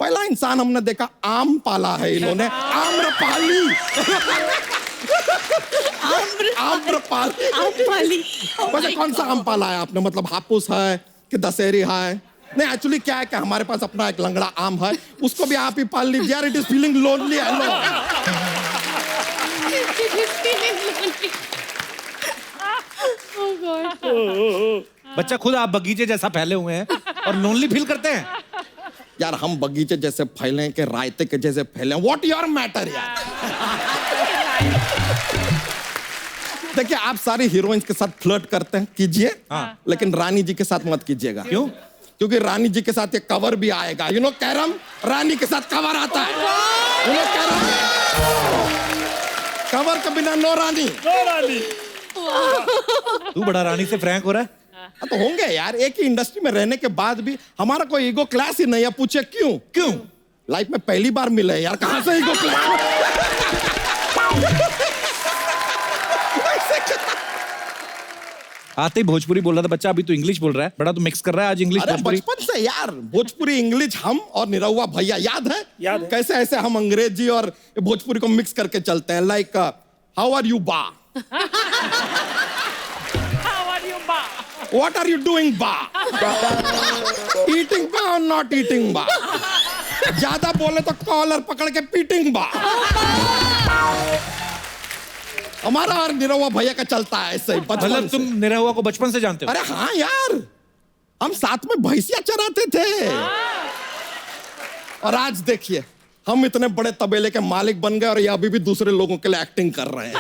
पहला इंसान हमने देखा आम पाला है इन्होंने, आम्रपाली। आम्रपाली। आम्रपाली। वैसे कौन सा आम पाला है आपने, मतलब हापुस है कि दशहरी है? नहीं, एक्चुअली क्या है कि हमारे पास अपना एक लंगड़ा आम है, उसको भी आप ही पाल लीजिए यार, it is feeling lonely. Oh God. बच्चा खुद आप बगीचे जैसा फैले हुए हैं और लोनली फील करते हैं। यार हम बगीचे जैसे फैले हैं कि रायते के जैसे फैले हैं। व्हाट योर मैटर यार। देखिए आप सारी हीरोइंस के साथ फ्लर्ट करते हैं, कीजिए, लेकिन रानी जी के साथ मत कीजिएगा। क्यों? क्योंकि रानी जी के साथ ये कवर भी आएगा। यू नो कैरम, रानी के साथ कवर आता है। यू नो कैरम, कवर के बिना नो रानी। तू बड़ा रानी से फ्रैंक हो रहा है। तो होंगे यार, एक ही इंडस्ट्री में रहने के बाद भी हमारा कोई ईगो क्लास ही नहीं है। पूछे क्यों? क्यों? लाइफ में पहली बार मिले यार, कहां से ईगो क्लास? आते ही भोजपुरी बोल रहा था बच्चा, अभी तो इंग्लिश बोल रहा है। बड़ा तो मिक्स कर रहा है आज इंग्लिश अरे भोजपुरी। बचपन से यार भोजपुरी इंग्लिश हम और निरहुआ भैया याद है? याद है। कैसे ऐसे हम अंग्रेजी और भोजपुरी को मिक्स करके चलते हैं। लाइक हाउ आर यू बा, व्हाट आर यू डूइंग बा, ईटिंग बा और नॉट ईटिंग बा। ज्यादा बोले तो कॉलर पकड़ के पीटिंग बा। हमारा और निरहुआ भैया का चलता है ऐसे ही बचपन मतलब से। तुम निरहुआ को बचपन से जानते हो? अरे हाँ यार, हम साथ में भैंसिया चराते थे। और आज देखिए हम इतने बड़े तबेले के मालिक बन गए और ये अभी भी दूसरे लोगों के लिए एक्टिंग कर रहे हैं।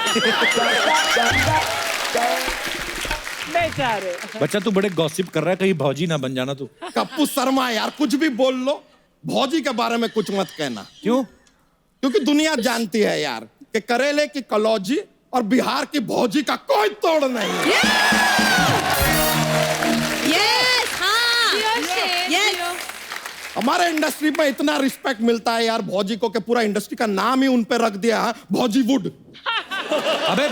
बेचारे। बच्चा तू बड़े गॉसिप कर रहा है, कहीं भौजी ना बन जाना तू। कप्पू शर्मा यार, कुछ भी बोल लो, भौजी के बारे में कुछ मत कहना। क्यों? क्योंकि दुनिया जानती है यार कि करेले की कलौजी और बिहार की भौजी का कोई तोड़ नहीं है। यस, हाँ, यस। हमारे इंडस्ट्री में इतना रिस्पेक्ट मिलता है यार भौजी को कि पूरा इंडस्ट्री का नाम ही उन पे रख दिया है, भौजीवुड। अबे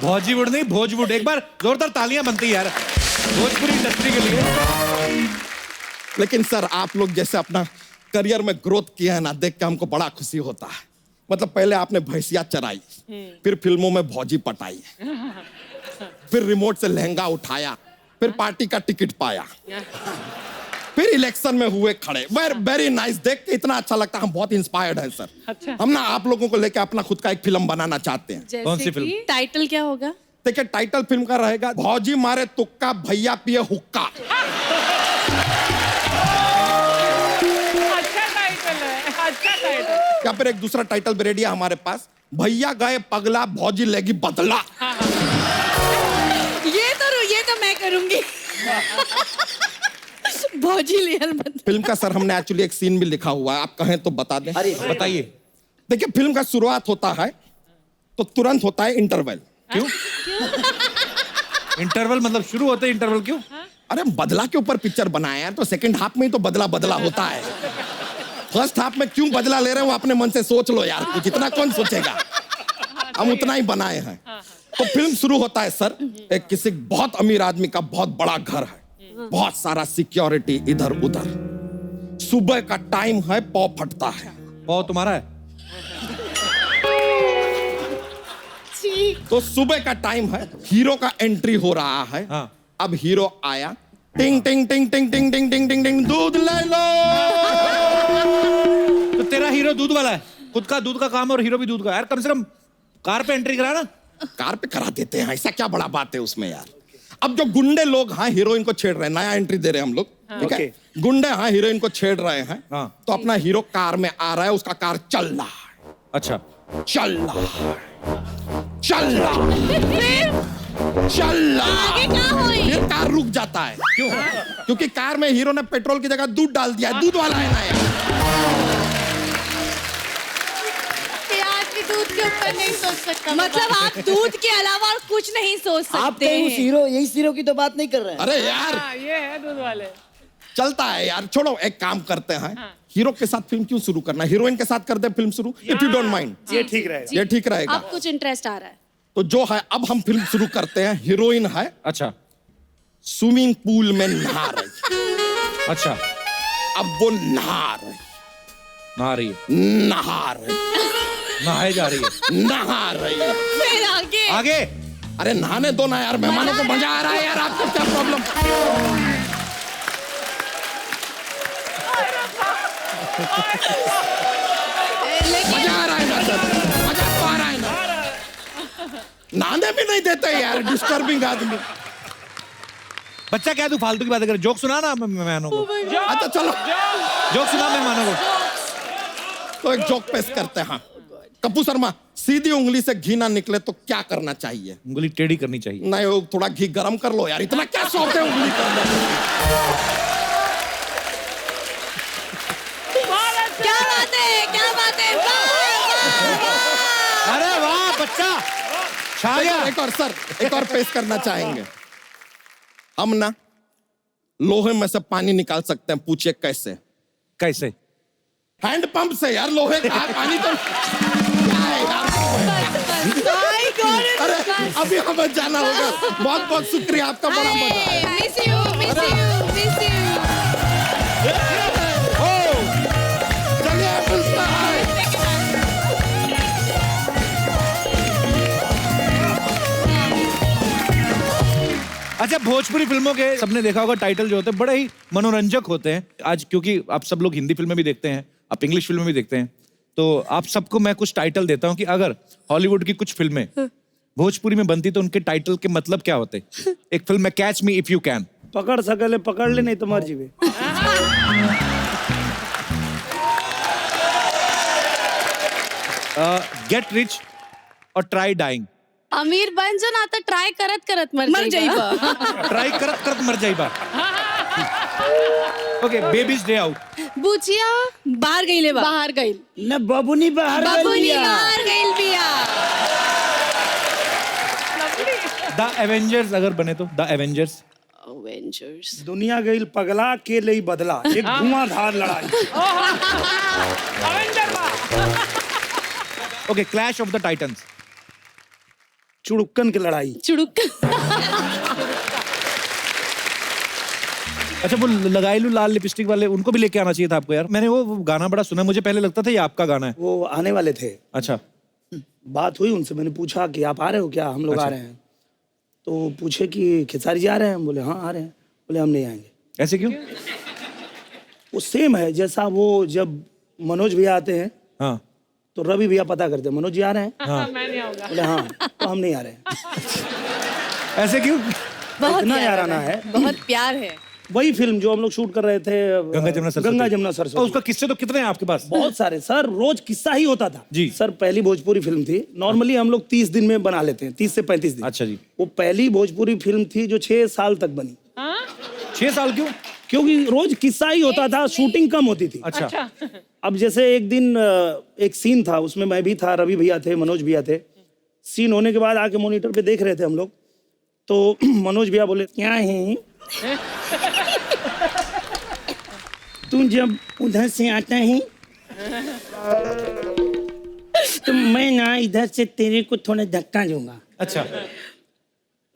भौजीवुड नहीं, भोजवुड। एक बार जोरदार तालियां बनती है यार भोजपुरी इंडस्ट्री के लिए। लेकिन सर आप लोग जैसे अपना करियर में ग्रोथ किया है ना, देख के हमको बड़ा खुशी होता है। मतलब पहले आपने भैंसिया चराई, फिर फिल्मों में भौजी पटाई, फिर रिमोट से लहंगा उठाया, फिर पार्टी का टिकट पाया, फिर इलेक्शन में हुए खड़े। वेरी नाइस, देख के इतना अच्छा लगता है। हम बहुत इंस्पायर्ड हैं सर। अच्छा। हम ना आप लोगों को लेके अपना खुद का एक फिल्म बनाना चाहते हैं। कौन सी फिल्म? टाइटल क्या होगा? देखिए टाइटल फिल्म का रहेगा भौजी मारे तुक्का भैया पिए हुक्का। अच्छा टाइटल है, अच्छा टाइटल। या फिर एक दूसरा टाइटल भी रेडी है हमारे पास, भैया गए पगला भौजी लेगी बदला। ये तो मैं करूंगी। भौजी लेयर बदला। फिल्म का सर हमने एक्चुअली एक सीन भी लिखा हुआ है, आप कहें तो बता दें। अरे बताइए। देखिए फिल्म का शुरुआत होता है तो तुरंत होता है इंटरवल। क्यों? इंटरवल मतलब शुरू होते इंटरवल क्यों? अरे बदला के ऊपर पिक्चर बनाया है तो सेकंड हाफ में ही तो बदला बदला होता है। फर्स्ट हाफ में क्यों बदला ले रहे हो अपने मन से सोच लो यार, कुछ इतना कौन सोचेगा। हम उतना ही बनाए हैं। तो फिल्म शुरू होता है सर, एक किसी बहुत अमीर आदमी का बहुत बड़ा घर है, बहुत सारा सिक्योरिटी इधर उधर। सुबह का टाइम है, पौ फटता है। पौ तुम्हारा है? तो सुबह का टाइम है, हीरो का एंट्री हो रहा है। हाँ। अब हीरो आया, टिंग टिंग टिंग टिंग टिंग टिंग टिंग टिंग टिंग, दूध ले लो। तो तेरा हीरो दूध वाला है, खुद का दूध का काम और हीरो भी दूध का। यार कम से कम कार पे एंट्री करा ना। कार पे करा देते हैं, ऐसा क्या बड़ा बात है उसमें यार। अब जो गुंडे लोग हाँ हीरोइन को छेड़ रहे हैं, नया एंट्री दे रहे हैं हम लोग, ठीक है। गुंडे हाँ हीरोइन को छेड़ रहे हैं, हाँ। तो अपना हीरो कार में आ रहा है, उसका कार चल रहा है, अच्छा। चल रहा है, चल रहा है, चल रहा है। फिर कार रुक जाता है। क्यों? क्योंकि कार में हीरो ने पेट्रोल की जगह दूध डाल दिया है, दूध वाला है ना यार। दूध के ऊपर नहीं सोच सकता। मतलब आप दूध के अलावा और कुछ नहीं सोच सकते। आप कहीं उस हीरो, यही हीरो की तो बात नहीं कर रहे हैं। अरे यार ये है दूध वाले। चलता है यार, छोड़ो एक काम करते हैं, हीरो के साथ फिल्म क्यों शुरू करना, हीरोइन के साथ करते हैं फिल्म शुरू, इफ यू डोंट माइंड। ये ठीक रहेगा। ये ठीक रहेगा। अब कुछ इंटरेस्ट आ रहा है। तो जो है अब हम फिल्म शुरू करते हैं। हीरोइन है अच्छा। स्विमिंग पूल में नहा रही। अच्छा। अब वो नहा रही, नहा रही है, नहा रही, नहाए जा रही है, नहा रही है। फिर आगे आगे। अरे नहाने दो ना यार, मेहमानों को मजा आ रहा है यार, आपको क्या प्रॉब्लम। मजा आ रहा है ना सर, मजा तो आ रहा है ना। नहाने भी नहीं देते यार, डिस्टर्बिंग आदमी। बच्चा क्या तू फालतू की बातें कर, जोक सुना ना मेहमानों को। अच्छा चलो जोक सुना मेहमानों को। तो एक जोक पेश करते हैं। हाँ कप्पू शर्मा, सीधी उंगली से घी ना निकले तो क्या करना चाहिए? उंगली टेढ़ी करनी चाहिए। नहीं, वो थोड़ा घी गरम कर लो यार, इतना क्या शौक है उंगली करने का? क्या बात है, क्या बात है, अरे वाह बच्चा, छा गया। एक और सर, एक और पेश करना चाहेंगे हम ना। लोहे में से पानी निकाल सकते हैं, पूछिए कैसे? कैसे? हैंड पंप से यार, लोहे का पानी तो क्या है यार? अरे अभी हमें जाना होगा। बहुत बहुत शुक्रिया आपका, बड़ा मजा आया। Miss you, miss you, miss you. चलिए मिलते हैं। अच्छा, भोजपुरी फिल्मों के सबने देखा होगा टाइटल जो होते हैं बड़े ही मनोरंजक होते हैं। आज क्योंकि आप सब लोग हिंदी फिल्में भी देखते हैं, आप इंग्लिश फिल्में भी देखते हैं, तो आप सबको मैं कुछ टाइटल देता हूं कि अगर हॉलीवुड की कुछ फिल्में भोजपुरी में बनती तो उनके टाइटल के मतलब क्या होते? एक फिल्म में catch me if you can. पकड़ सकले पकड़ ले, नहीं तो मर जीवे। गेट रिच और ट्राई डाइंग। अमीर बन जो ना तो ट्राई करत करत मर जाइबा। ट्राई करत करत मर जाइबा। Okay, babies day out. बुचिया बाहर गईले बा। बाहर गईल। न बबुनी बाहर बबुनी बाहर गइल बिया। द एवेंजर्स अगर बने तो द एवेंजर्स। एवेंजर्स। दुनिया गई पगला के लिए बदला, एक धुआंधार लड़ाई। Okay, clash of the titans. चुड़ुक्कन की लड़ाई। चुड़ुक। अच्छा, वो लगाईलू लाल लिपस्टिक वाले, उनको भी लेके आना चाहिए था आपको यार। मैंने वो गाना बड़ा सुना, मुझे पहले लगता था ये आपका गाना है। वो आने वाले थे। अच्छा, बात हुई उनसे, मैंने पूछा कि आप आ रहे हो क्या? हम लोग आ रहे हैं। तो पूछे कि खेसारी जी आ रहे हैं? हम बोले हाँ आ रहे हैं। बोले हम नहीं आएंगे। ऐसे क्यों? वो सेम है जैसा वो जब मनोज भैया आते हैं हाँ तो रवि भैया पता करते हैं मनोज जी आ रहे हैं। हाँ। मैं नहीं आऊंगा। बोले हाँ, तो हम नहीं आ रहे हैं। ऐसे क्यों? इतना याराना है। बहुत प्यार है। वही फिल्म जो हम लोग शूट कर रहे थे, गंगा जमुना सरस्वती। गंगा जमुना और सरस्वती। उसका किस्से तो कितने हैं आपके पास? बहुत सारे सर, रोज किस्सा ही होता था जी। सर। पहली भोजपुरी फिल्म थी, नॉर्मली हम लोग 30 दिन में बना लेते हैं, 30 से 35 दिन। अच्छा जी। वो पहली भोजपुरी फिल्म थी जो 6 साल तक बनी। 6 साल क्यों? क्योंकि रोज किस्सा ही होता था, शूटिंग कम होती थी। अच्छा। अब जैसे एक दिन एक सीन था, उसमें मैं भी था, रवि भैया थे, मनोज भैया थे। सीन होने के बाद आके मॉनिटर पे देख रहे थे हम लोग, तो मनोज भैया बोले क्या है तू जब उधर से आता है तो मैं ना इधर से तेरे को थोड़ा धक्का दूंगा। अच्छा।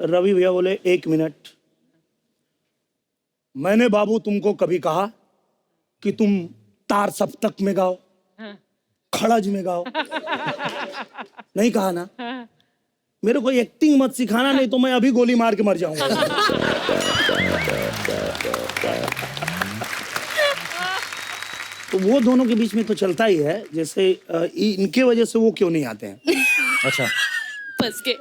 रवि भैया बोले 1 मिनट, मैंने बाबू तुमको कभी कहा कि तुम तार सप्तक में गाओ, खड़ज में गाओ? नहीं कहा ना। मेरे को एक्टिंग मत सिखाना, नहीं तो मैं अभी गोली मार के मर जाऊंगा। तो वो दोनों के बीच में तो चलता ही है, जैसे इनके वजह से वो क्यों नहीं आते हैं। अच्छा। फंस के।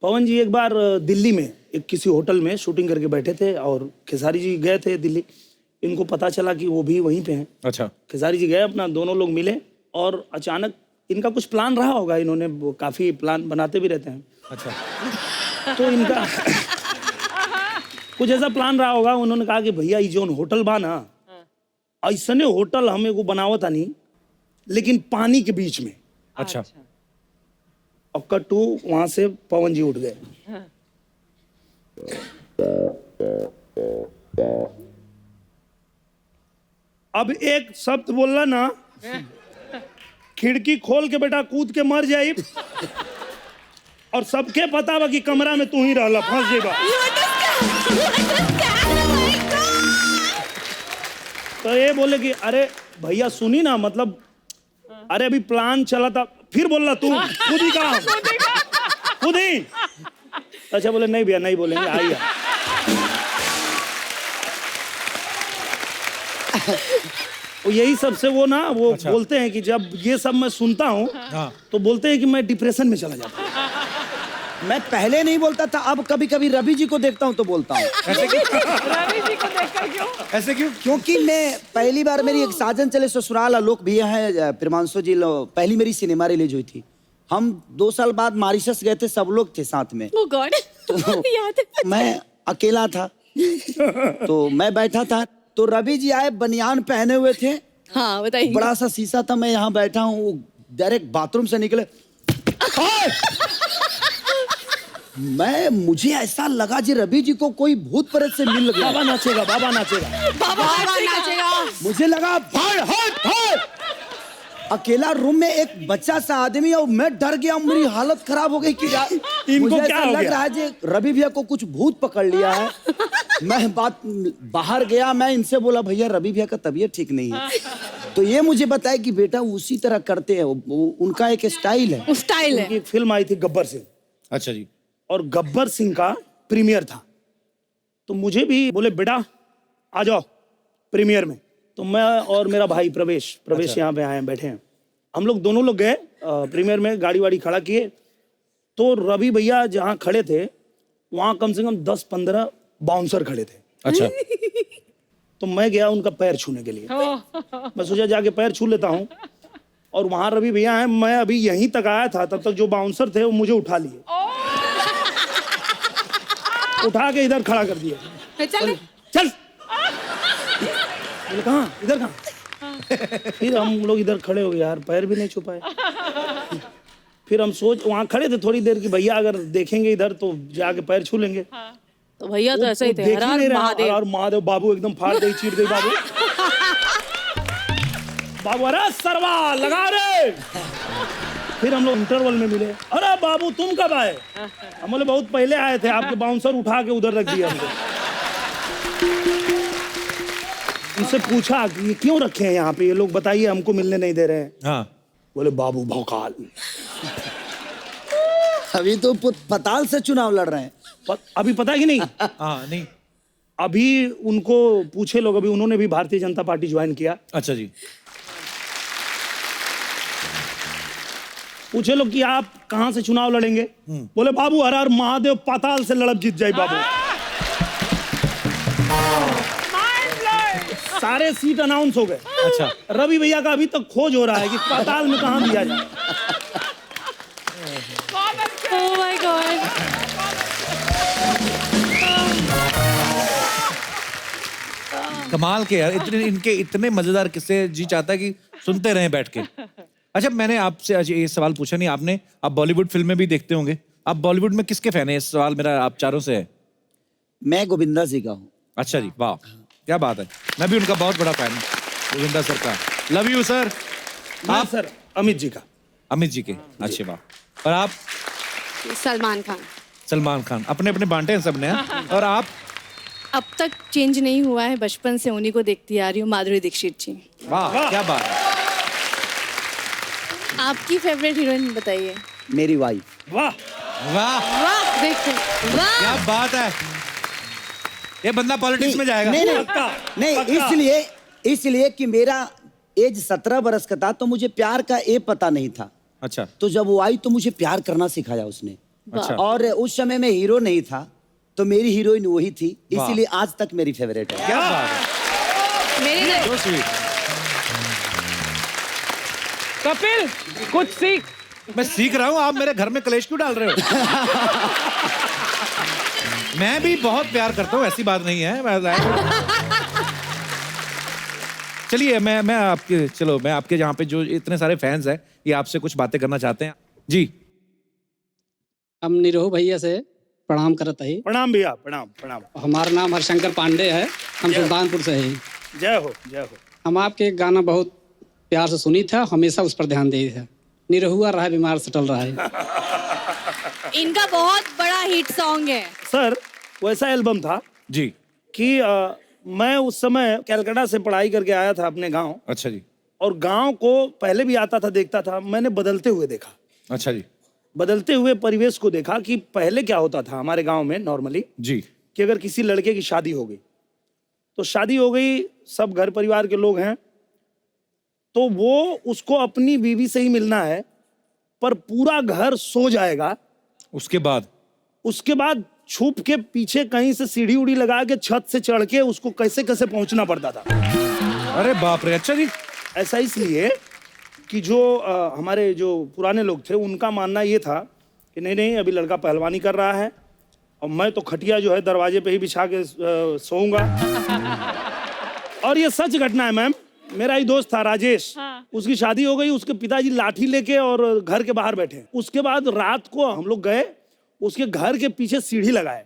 पवन जी एक बार दिल्ली में एक किसी होटल में शूटिंग करके बैठे थे और खेसारी जी गए थे दिल्ली। इनको पता चला कि वो भी वहीं पे हैं। अच्छा। खेसारी जी गए, अपना दोनों लोग मिले और अचानक इनका कुछ प्लान रहा होगा, इन्होंने काफी प्लान बनाते भी रहते हैं। अच्छा। तो इनका कुछ ऐसा प्लान रहा होगा, उन्होंने कहा कि भैया ये जो होटल बा ना, ऐसने होटल हमें को बनावत नहीं, लेकिन पानी के बीच में। अच्छा। और कट्टू वहां से पवन जी उठ गए। अब एक शब्द बोलला ना, खिड़की खोल के बेटा कूद के मर जाई, और सबके पता बा कि कमरा में तू ही रहला, फंस जेबा। तो ये बोले कि अरे भैया सुनी ना, मतलब अरे अभी प्लान चला था, फिर बोल रहा तू खुद ही कहा, खुद ही। अच्छा बोले नहीं भैया नहीं बोलेंगे, आइए। तो यही सबसे वो ना वो अच्छा। बोलते हैं कि जब ये सब मैं सुनता हूँ हाँ। तो बोलते हैं कि मैं डिप्रेशन में चला जाता हूँ। मैं पहले नहीं बोलता था, अब कभी कभी रवि जी को देखता हूँ तो बोलता हूँ। ऐसे क्यों? रवि जी को देखकर क्यों? ऐसे क्यों? क्योंकि मैं पहली बार मेरी एक साजन चले ससुराल, आलोक भैया है, प्रिमांशु जी, पहली मेरी सिनेमा रिलीज हुई थी। हम 2 साल बाद मॉरिशस गए थे, सब लोग थे साथ में। Oh God, तो याद है। मैं अकेला था, तो मैं बैठा था, तो रवि जी आए, बनियान पहने हुए थे, हाँ बताइए। बड़ा सा शीशा था, मैं यहाँ बैठा हूँ, वो डायरेक्ट बाथरूम से निकले। मुझे ऐसा लगा जी रवि जी को कोई भूत प्रेत से मिल गया। बाबा नाचेगा, बाबा नाचेगा। बाबा नाचेगा। मुझे लगा भाई हाय अकेला रूम में एक बच्चा सा आदमी, और मैं डर गया, मेरी हालत खराब हो गई कि यार इनको मुझे क्या ऐसा हो लग गया? रहा है जी रवि भैया को कुछ भूत पकड़ लिया है। मैं बाहर गया, मैं इनसे बोला भैया रवि भैया का तबीयत ठीक नहीं है। तो ये मुझे बताया कि बेटा उसी तरह करते हैं, उनका एक स्टाइल है। स्टाइल है। एक फिल्म आई थी गब्बर सिंह, अच्छा जी। और गब्बर सिंह का प्रीमियर था, तो मुझे भी बोले बेटा आ जाओ प्रीमियर में। तो मैं और मेरा भाई प्रवेश अच्छा। यहाँ पे आए हैं, बैठे हैं। हम लोग दोनों लोग गए प्रीमियर में, गाड़ी वाड़ी खड़ा किए, तो रवि भैया जहाँ खड़े थे वहाँ कम से कम 10-15 बाउंसर खड़े थे। अच्छा। तो मैं गया उनका पैर छूने के लिए, मैं सोचा जाके पैर छू लेता हूँ, और वहाँ रवि भैया हैं। मैं अभी यहीं तक आया था, तब तक जो बाउंसर थे वो मुझे उठा लिए, उठा के इधर खड़ा कर दिया। चल चल बोले कहाँ, इधर कहाँ? फिर हम लोग इधर खड़े हो गए, यार पैर भी नहीं छू पाए। फिर हम वहाँ खड़े थे थोड़ी देर की, भैया अगर देखेंगे इधर तो जाके पैर छू लेंगे। तो भैया तो ऐसे ही थे। देख ही नहीं रहा, महादेव। और महादेव बाबू एकदम फाड़ गई, चीर गई बाबू। बाबू अरे सरवा लगा रे। फिर हम लोग इंटरवल में मिले, अरे बाबू तुम कब आए? हम बोले बहुत पहले आए थे, आपके बाउंसर उठा के उधर रख दिया हमको। उनसे पूछा कि ये क्यों रखे हैं यहाँ पे, ये लोग बताइए, हमको मिलने नहीं दे रहे हैं। हाँ। बोले बाबू भौकाल। अभी तो पताल से चुनाव लड़ रहे हैं। अभी पता है कि नहीं? हाँ नहीं। अभी उनको पूछे लोग, अभी उन्होंने भी भारतीय जनता पार्टी ज्वाइन किया। अच्छा जी। पूछे लोग कि आप कहां से चुनाव लड़ेंगे? बोले बाबू हर हर महादेव पाताल से लड़ब जीत जाए बाबू। सारे सीट अनाउंस हो गए। अच्छा। रवि भैया का अभी तक खोज हो रहा है कि पाताल में कहां दिया जाए। Oh my God. कमाल के यार, इनके इतने मजेदार किस्से जी चाहता है कि सुनते रहें बैठ के। अच्छा, मैंने आपसे आज ये सवाल पूछा नहीं, आपने आप बॉलीवुड फिल्में भी देखते होंगे, आप बॉलीवुड में किसके फैन हैं? इस सवाल मेरा आप चारों से है। मैं गोविंदा जी का हूँ। अच्छा जी, वाह क्या बात है, मैं भी उनका बहुत बड़ा फैन हूँ, गोविंदा सर का। Love you sir. आप सर अमित जी का। अमित जी के, अच्छे वाह। और आप? सलमान खान। सलमान खान, अपने अपने बांटे हैं सबने। और आप? अब तक चेंज नहीं हुआ है, बचपन से उन्हीं को देखती आ रही हूँ, माधुरी दीक्षित जी। वाह क्या बात है। आपकी फेवरेट हीरोइन बताइए। मेरी वाइफ। वाह वाह वाह देखो, वाह क्या बात है, ये बंदा पॉलिटिक्स में जाएगा। नहीं नहीं, पक्का, नहीं पक्का। इसलिए कि मेरा एज 17 बरस का था, तो मुझे प्यार का ए पता नहीं था। अच्छा। तो जब वो आई तो मुझे प्यार करना सिखाया उसने। अच्छा। और उस समय में हीरो नहीं था, तो मेरी हीरोइन वही थी, इसीलिए आज तक मेरी फेवरेट है। क्या बात है, मेरी नहीं। so sweet। कपिल कुछ सीख। मैं सीख रहा हूँ, आप मेरे घर में कलेश क्यों डाल रहे हो? मैं भी बहुत प्यार करता हूँ, ऐसी बात नहीं है। चलिए मैं आपके यहाँ पे जो इतने सारे फैंस हैं, ये आपसे कुछ बातें करना चाहते हैं जी। हम निरोह भैया से प्रणाम करत ही। प्रणाम भैया, प्रणाम प्रणाम। हमारा नाम हरशंकर पांडे है, हम सुल्तानपुर से ही। जय हो जय हो। हम आपके एक गाना बहुत प्यार से सुनी था, हमेशा उस पर ध्यान दे था। निरहुआ रहा बीमार सटल रहा है। इनका बहुत बड़ा हिट सॉन्ग है सर। वैसा एल्बम था जी कि मैं उस समय कलकत्ता से पढ़ाई करके आया था अपने गांव। अच्छा जी। और गांव को पहले भी आता था, देखता था, मैंने बदलते हुए देखा। अच्छा जी। बदलते हुए परिवेश को देखा कि पहले क्या होता था हमारे गांव में नॉर्मली जी, कि अगर किसी लड़के की शादी हो गई, तो शादी हो गई, सब घर परिवार के लोग हैं, तो वो उसको अपनी बीवी से ही मिलना है, पर पूरा घर सो जाएगा उसके बाद छुप के पीछे कहीं से सीढ़ी उड़ी लगा के छत से चढ़ के उसको कैसे कैसे पहुंचना पड़ता था। अरे बाप रे। अच्छा जी। ऐसा इसलिए कि जो हमारे जो पुराने लोग थे उनका मानना ये था कि नहीं अभी लड़का पहलवानी कर रहा है और मैं तो खटिया जो है दरवाजे पे ही बिछा के सोऊंगा। और ये सच घटना है मैम। मेरा ही दोस्त था राजेश, उसकी शादी हो गई, उसके पिताजी लाठी लेके और घर के बाहर बैठे। उसके बाद रात को हम लोग गए, उसके घर के पीछे सीढ़ी लगाए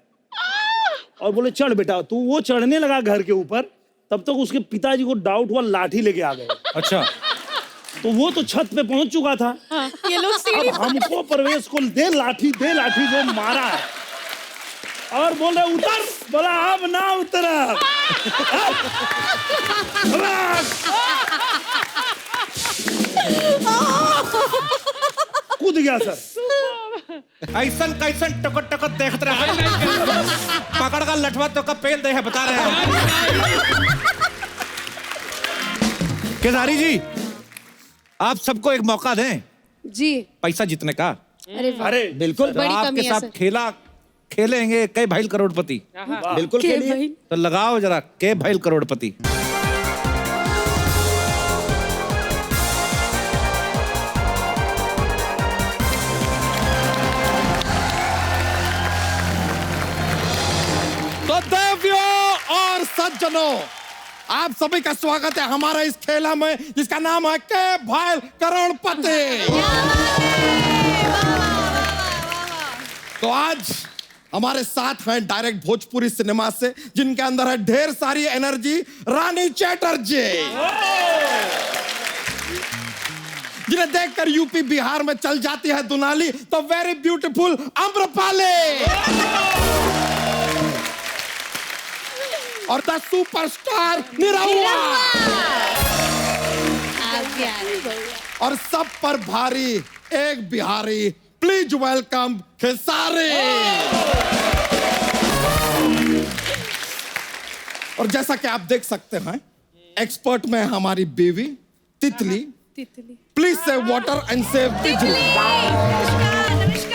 और बोले चढ़ बेटा। तो वो चढ़ने लगा घर के ऊपर, तब तक उसके पिताजी को डाउट हुआ, लाठी लेके आ गए। अच्छा। तो वो तो छत पे पहुंच चुका था। ये लोग सीढ़ी अब हमको परवेश को दे लाठी जो मारा है और बोले उतर। बोला अब ना उतरा। कूद गया सर। ऐसन कैसन टकट टकट देखते रहे। पकड़ का लठवा तो का पेल दे है, बता रहे हैं। केदारी जी, आप सबको एक मौका दें जी पैसा जीतने का। अरे बिल्कुल। बड़ी आपके कमी है साथ सर। खेलेंगे कई भाई करोड़पति। बिल्कुल खेलिए। तो लगाओ जरा के भाई करोड़पति। तो देवियों और सज्जनों, आप सभी का स्वागत है हमारा इस खेला में जिसका नाम है के भाई करोड़पति। तो आज हमारे साथ हैं डायरेक्ट भोजपुरी सिनेमा से, जिनके अंदर है ढेर सारी एनर्जी, रानी चैटर्जी, जिन्हें देखकर यूपी बिहार में चल जाती है दुनाली। तो वेरी ब्यूटीफुल आम्रपाली और द सुपरस्टार निरहुआ और सब पर भारी एक बिहारी। Please welcome Khesari. और जैसा कि आप देख सकते हैं, एक्सपर्ट में हमारी बीवी तितली। Please save water and save बिजली।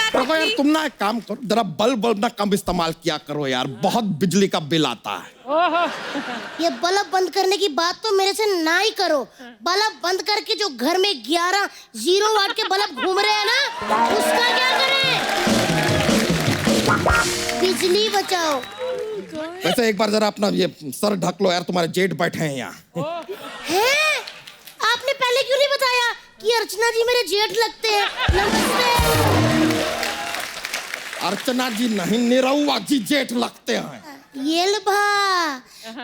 देखो यार, तुम ना एक काम करो, जरा बल्ब ना कम इस्तेमाल किया करो यार, बहुत बिजली का बिल आता है। ये बल्ब बंद करने की बात तो मेरे से ना ही करो। बल्ब बंद करके जो घर में 11 0 वाट के बल्ब घूम रहे हैं ना, उसका क्या करें? बिजली बचाओ। वैसे एक बार जरा अपना ये सर ढक लो यार, तुम्हारे जेठ बैठे हैं यहाँ। हैं? आपने पहले क्यों नहीं बताया कि अर्चना जी मेरे जेठ लगते हैं? नमस्ते। अर्चना जी नहीं, निरहुआ जी जेठ लगते हैं। ये लभा,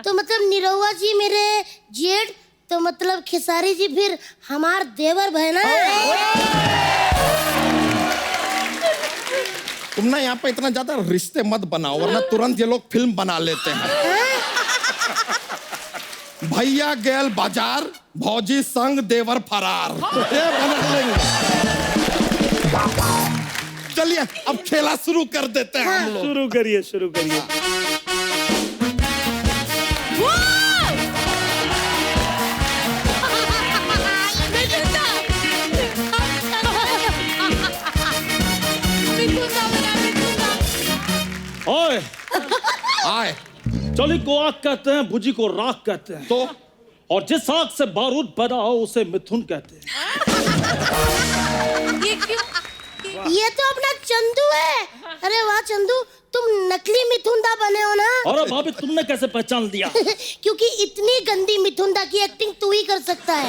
तो मतलब निरहुआ जी मेरे जेठ, तो मतलब खेसारी जी फिर हमार देवर बहना। तुम ना यहाँ पे इतना ज्यादा रिश्ते मत बनाओ, वरना तुरंत ये लोग फिल्म बना लेते हैं। भैया गेल बाजार, भौजी संग देवर फरार, ये बना लेंगे। चलिए अब खेला शुरू कर देते हैं हम लोग। शुरू करिए। ओए आए, चोली को आग कहते हैं, भुजी को राख कहते हैं, तो और जिस आग से बारूद पैदा हो उसे मिथुन कहते हैं। ये क्यों? ये तो अपना चंदू है। अरे वाह चंदू, तुम नकली मिथुनदा बने हो ना? अरे भाभी, तुमने कैसे पहचान लिया? क्योंकि इतनी गंदी मिथुनदा की एक्टिंग तू ही कर सकता है।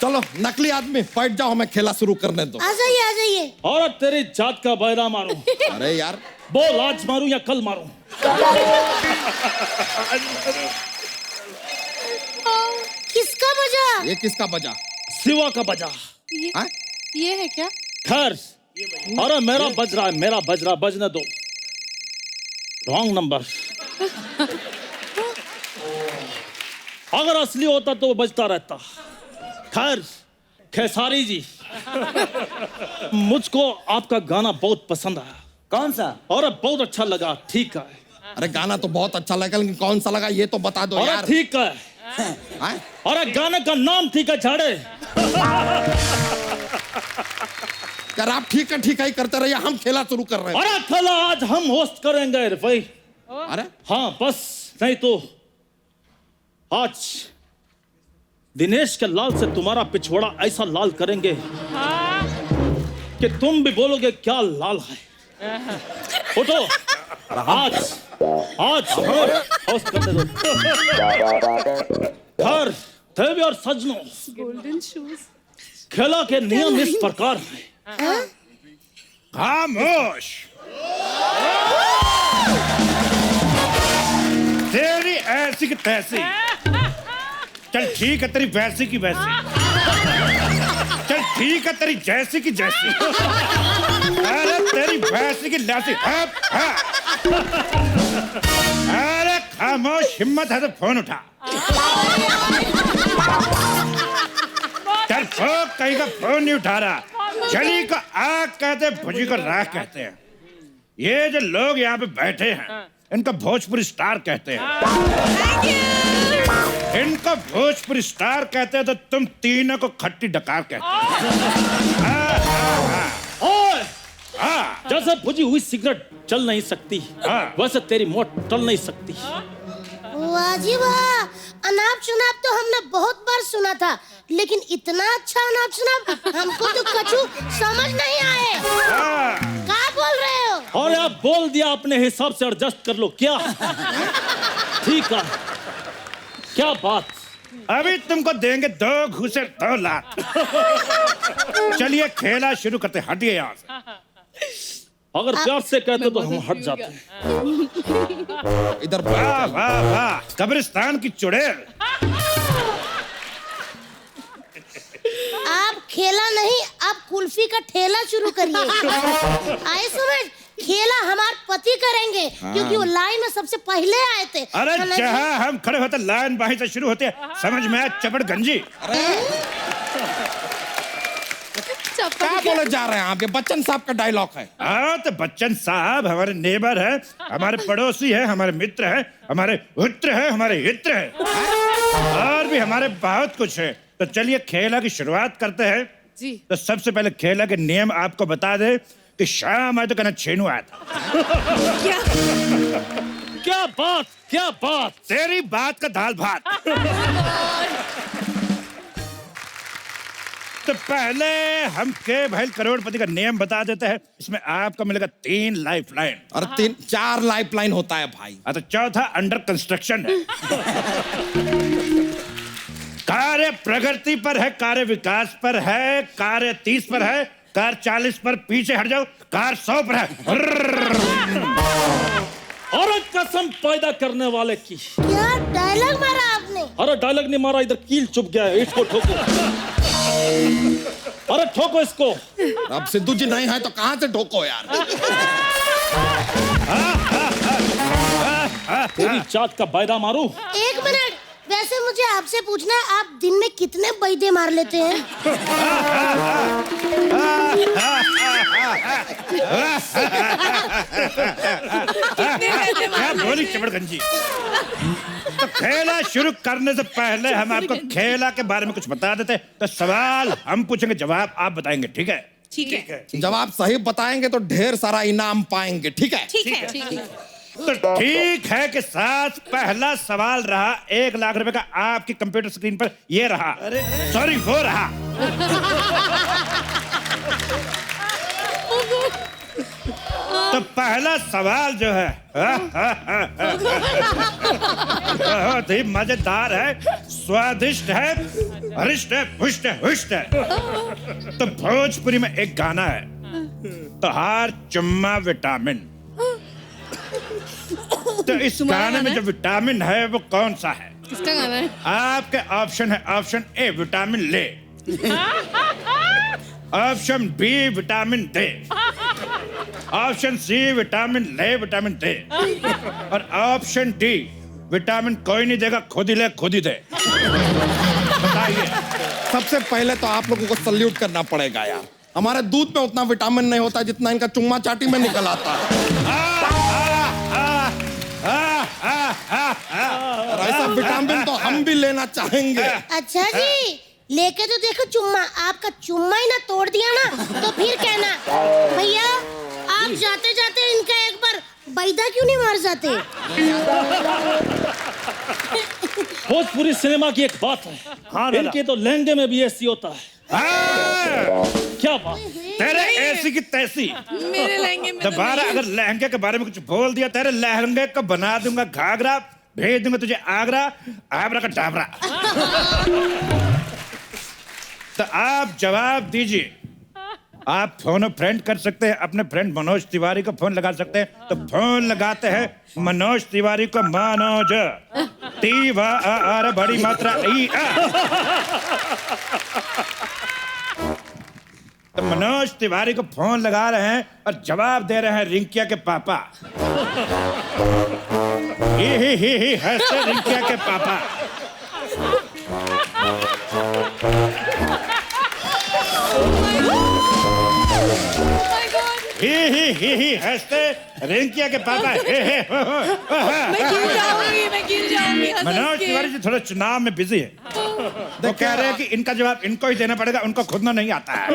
चलो नकली आदमी बैठ जाओ, हमें खेला शुरू करने दो। आ जाइए। और तेरी जात का बैरा मारूं। अरे यार, बोल आज मारूं या कल मारूं? किसका बजा? ये किसका बजा? शिवा का बजा। ये है क्या? खैर, अरे मेरा बज रहा है, बजने दो। Wrong number. अगर असली होता तो वो बजता रहता। खैर, खेसारी जी, मुझको आपका गाना बहुत पसंद आया। कौन सा? और बहुत अच्छा लगा। ठीक है। अरे गाना तो बहुत अच्छा लगा, लेकिन कौन सा लगा ये तो बता दो यार। ठीक है। हाँ? और गाने का नाम ठीक है, झाड़े। यार आप ठीक है ही करते रहिए, हम खेला शुरू कर रहे हैं। अरे खेला आज हम होस्ट करेंगे भाई। अरे हाँ बस नहीं तो आज दिनेश के लाल से तुम्हारा पिछवाड़ा ऐसा लाल करेंगे कि तुम भी बोलोगे क्या लाल है। उठो आज होस्ट करने दो। घर देवी और सजनों, गोल्डन शूज। खेला के नियम इस प्रकार है। खामोश। तेरी ऐसी की तैसी। चल ठीक है तेरी वैसी की वैसी। चल ठीक है तेरी जैसी की जैसी। अरे तेरी वैसी की लैसी। अरे खामोश, हिम्मत है तो फोन उठा। चल फोन, कहीं का फोन नहीं उठा रहा। जली को आग कहते हैं, भुजी को राख कहते हैं। ये जो लोग यहाँ पे बैठे हैं इनको भोजपुरी स्टार कहते हैं। इनको भोजपुरी स्टार कहते हैं तो तुम तीनों को खट्टी डकार कहते हो। जैसे भुजी हुई सिगरेट चल नहीं सकती, वैसे तेरी मौत टल नहीं सकती। वाह जी वाह, अनाप शनाप तो हमने बहुत बार सुना था, लेकिन इतना अच्छा अनाप शनाप हमको तो कछु समझ नहीं आए। क्या बोल रहे हो? और आप बोल दिया, अपने हिसाब से एडजस्ट कर लो क्या? ठीक है, क्या बात। अभी तुमको देंगे 2 घूसे 2 लाख। चलिए खेला शुरू करते, हटिए यहाँ से। अगर प्यार से कहते तो हम हट जाते हैं। इधर वाह वाह वाह, कब्रिस्तान की चुड़ैल। आप खेला नहीं, आप कुल्फी का ठेला शुरू करिए। आए समझ, खेला हमारे पति करेंगे, क्योंकि वो लाइन में सबसे पहले आए थे। अरे जहाँ हम खड़े होते लाइन बाही से शुरू होते, समझ में आया चपड़ गंजी। क्या बोले जा रहे हैं आप? ये बच्चन साहब का डायलॉग है। हाँ तो बच्चन साहब हमारे नेबर है, हमारे पड़ोसी है, हमारे मित्र है, हमारे पुत्र है, हमारे हित्र है, और भी हमारे बहुत कुछ है। तो चलिए खेला की शुरुआत करते हैं जी। तो सबसे पहले खेला के नियम आपको बता दे कि शाम आए तो कहना छेनू आया था। क्या बात तेरी बात का दाल भात। तो पहले हम के भाई करोड़पति का नियम बता देते हैं। इसमें आपको मिलेगा 3 लाइफलाइन। और 4 लाइफलाइन होता है भाई। तो चौथा अंडर कंस्ट्रक्शन है। कार्य प्रगति पर है, कार्य विकास पर है, कार्य 30 पर है, कार 40 पर पीछे हट जाओ, कार 100 पर है। और कसम पैदा करने वाले की। क्या डायलॉग मारा आपने? अरे डायलॉग नहीं मारा, इधर कील चुप गया है। इसको ठोको। अरे ठोको इसको। अब सिद्धू जी नहीं है तो कहां से ठोको यार? तेरी चाट का बैदा मारू। 1 मिनट, वैसे मुझे आपसे पूछना है, आप दिन में कितने बैदे मार लेते हैं? क्या बोली चपड़ गंजी। तो खेला शुरू करने से पहले हम आपको खेला के बारे में कुछ बता देते। तो सवाल हम पूछेंगे, जवाब आप बताएंगे, ठीक है? ठीक है। जवाब सही बताएंगे तो ढेर सारा इनाम पाएंगे, ठीक है? ठीक है। तो ठीक है कि साथ पहला सवाल रहा 1 लाख रुपए का। आपकी कंप्यूटर स्क्रीन पर ये रहा, सॉरी वो रहा। तो पहला सवाल जो है बहुत ही मजेदार है, स्वादिष्ट है, हरिष्ट है, पुष्ट है, हुष्ट है। तो भोजपुरी में एक गाना है, तोहार चुम्मा विटामिन। तो इस गाने में जो विटामिन है वो कौन सा है? किसका गाना है? आपके ऑप्शन है, ऑप्शन ए विटामिन ले, ऑप्शन बी विटामिन दे, ऑप्शन सी विटामिन ले विटामिन दे, और ऑप्शन डी विटामिन कोई नहीं देगा, खुद ही ले खुद ही दे। बताइए। सबसे पहले तो आप लोगों को सल्यूट करना पड़ेगा यार। हमारे दूध में उतना विटामिन नहीं होता जितना इनका चुम्मा चाटी में निकल आता है। और ऐसा विटामिन तो हम भी लेना चाहेंगे। अच्छा जी, लेके तो देखो चुम्मा, आपका चुम्मा ही ना तोड़ दिया ना तो फिर कहना भैया आप जाते जाते इनका एक बार बैदा क्यों नहीं मार जाते। भोजपुरी सिनेमा की एक बात है, हाँ, इनके तो लहंगे में भी ऐसी होता है। क्या बात, तेरे ऐसी की तैसी। मेरे लहंगे में दोबारा अगर लहंगे के बारे में कुछ बोल दिया, तेरे लहंगे को बना दूंगा घाघरा, भेज दूंगा तुझे आगरा, आबरा का डाबरा। तो आप जवाब दीजिए। आप फोन फ्रेंड कर सकते हैं, अपने फ्रेंड मनोज तिवारी को फोन लगा सकते हैं। तो फोन लगाते हैं मनोज तिवारी को, मनोज बड़ी मात्रा ई आ। तो मनोज तिवारी को फोन लगा रहे हैं और जवाब दे रहे हैं रिंकिया के पापा। ही हंसते रिंकिया के पापा। ही हंसते रिंकिया के पापा। मैं गिर जाऊंगी मनोज तिवारी जी थोड़ा चुनाव में बिजी है, वो कह रहे हैं कि इनका जवाब इनको ही देना पड़ेगा, उनको खुद ना नहीं आता है।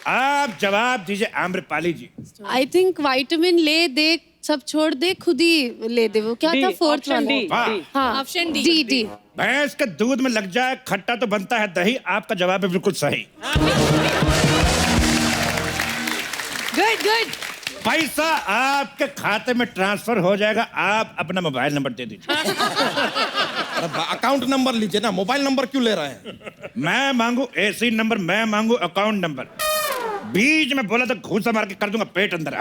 आप जवाब दीजिए आम्रपाली जी। आई थिंक विटामिन ले दे, सब छोड़ दे, खुद ही ले दे। वो क्या था फोर्थ वाला? हाँ, ऑप्शन डी। डी। भैंस के दूध में लग जाए खट्टा तो बनता है दही। आपका जवाब है बिल्कुल सही। Good good. पैसा आपके खाते में ट्रांसफर हो जाएगा। आप अपना मोबाइल नंबर दे दीजिए। अकाउंट नंबर लीजिए ना, मोबाइल नंबर क्यों ले रहे हैं? मैं मांगू एसी नंबर, मैं मांगू अकाउंट नंबर। बीच में बोला तो घूसा मार के कर दूंगा पेट अंदर।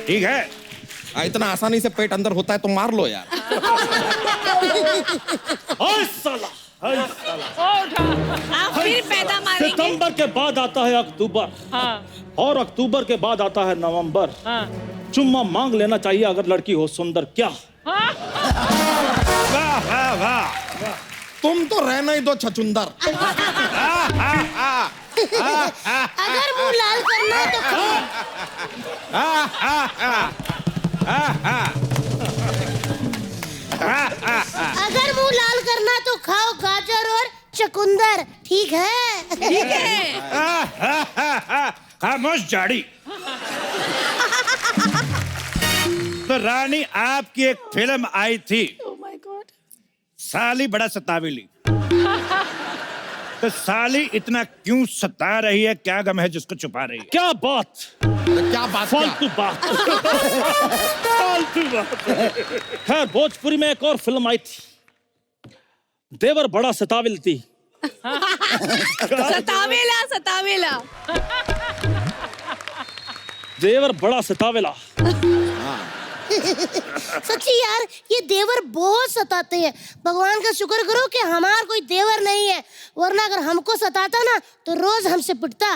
ठीक है, इतना आसानी से पेट अंदर होता है तो मार लो यार। आप फिर पैदा मारेंगे। सितंबर के बाद आता है अक्टूबर, और अक्टूबर के बाद आता है नवंबर। चुम्मा मांग लेना चाहिए अगर लड़की हो सुंदर। क्या वाह वाह वाह, तुम तो रहना ही दो छचुंदर। अगर मुंह लाल करना है तो अगर मुंह लाल करना तो खाओ गाजर और चकुंदर। ठीक है? ठीक है। खामोश जाड़ी। तो रानी, आपकी एक फिल्म आई थी, Oh my God. साली बड़ा सतावेली। तो साली इतना क्यों सता रही है? क्या गम है जिसको छुपा रही है? क्या बात, क्या बात? फालतू बात। फालतू बात। खैर, भोजपुरी में एक और फिल्म आई थी, देवर बड़ा सताविल थी। सतावेला। देवर बड़ा सतावेला। सच्ची यार, ये देवर बहुत सताते हैं। भगवान का शुक्र करो कि हमारा कोई देवर नहीं है, वरना अगर हमको सताता ना तो रोज हमसे पिटता।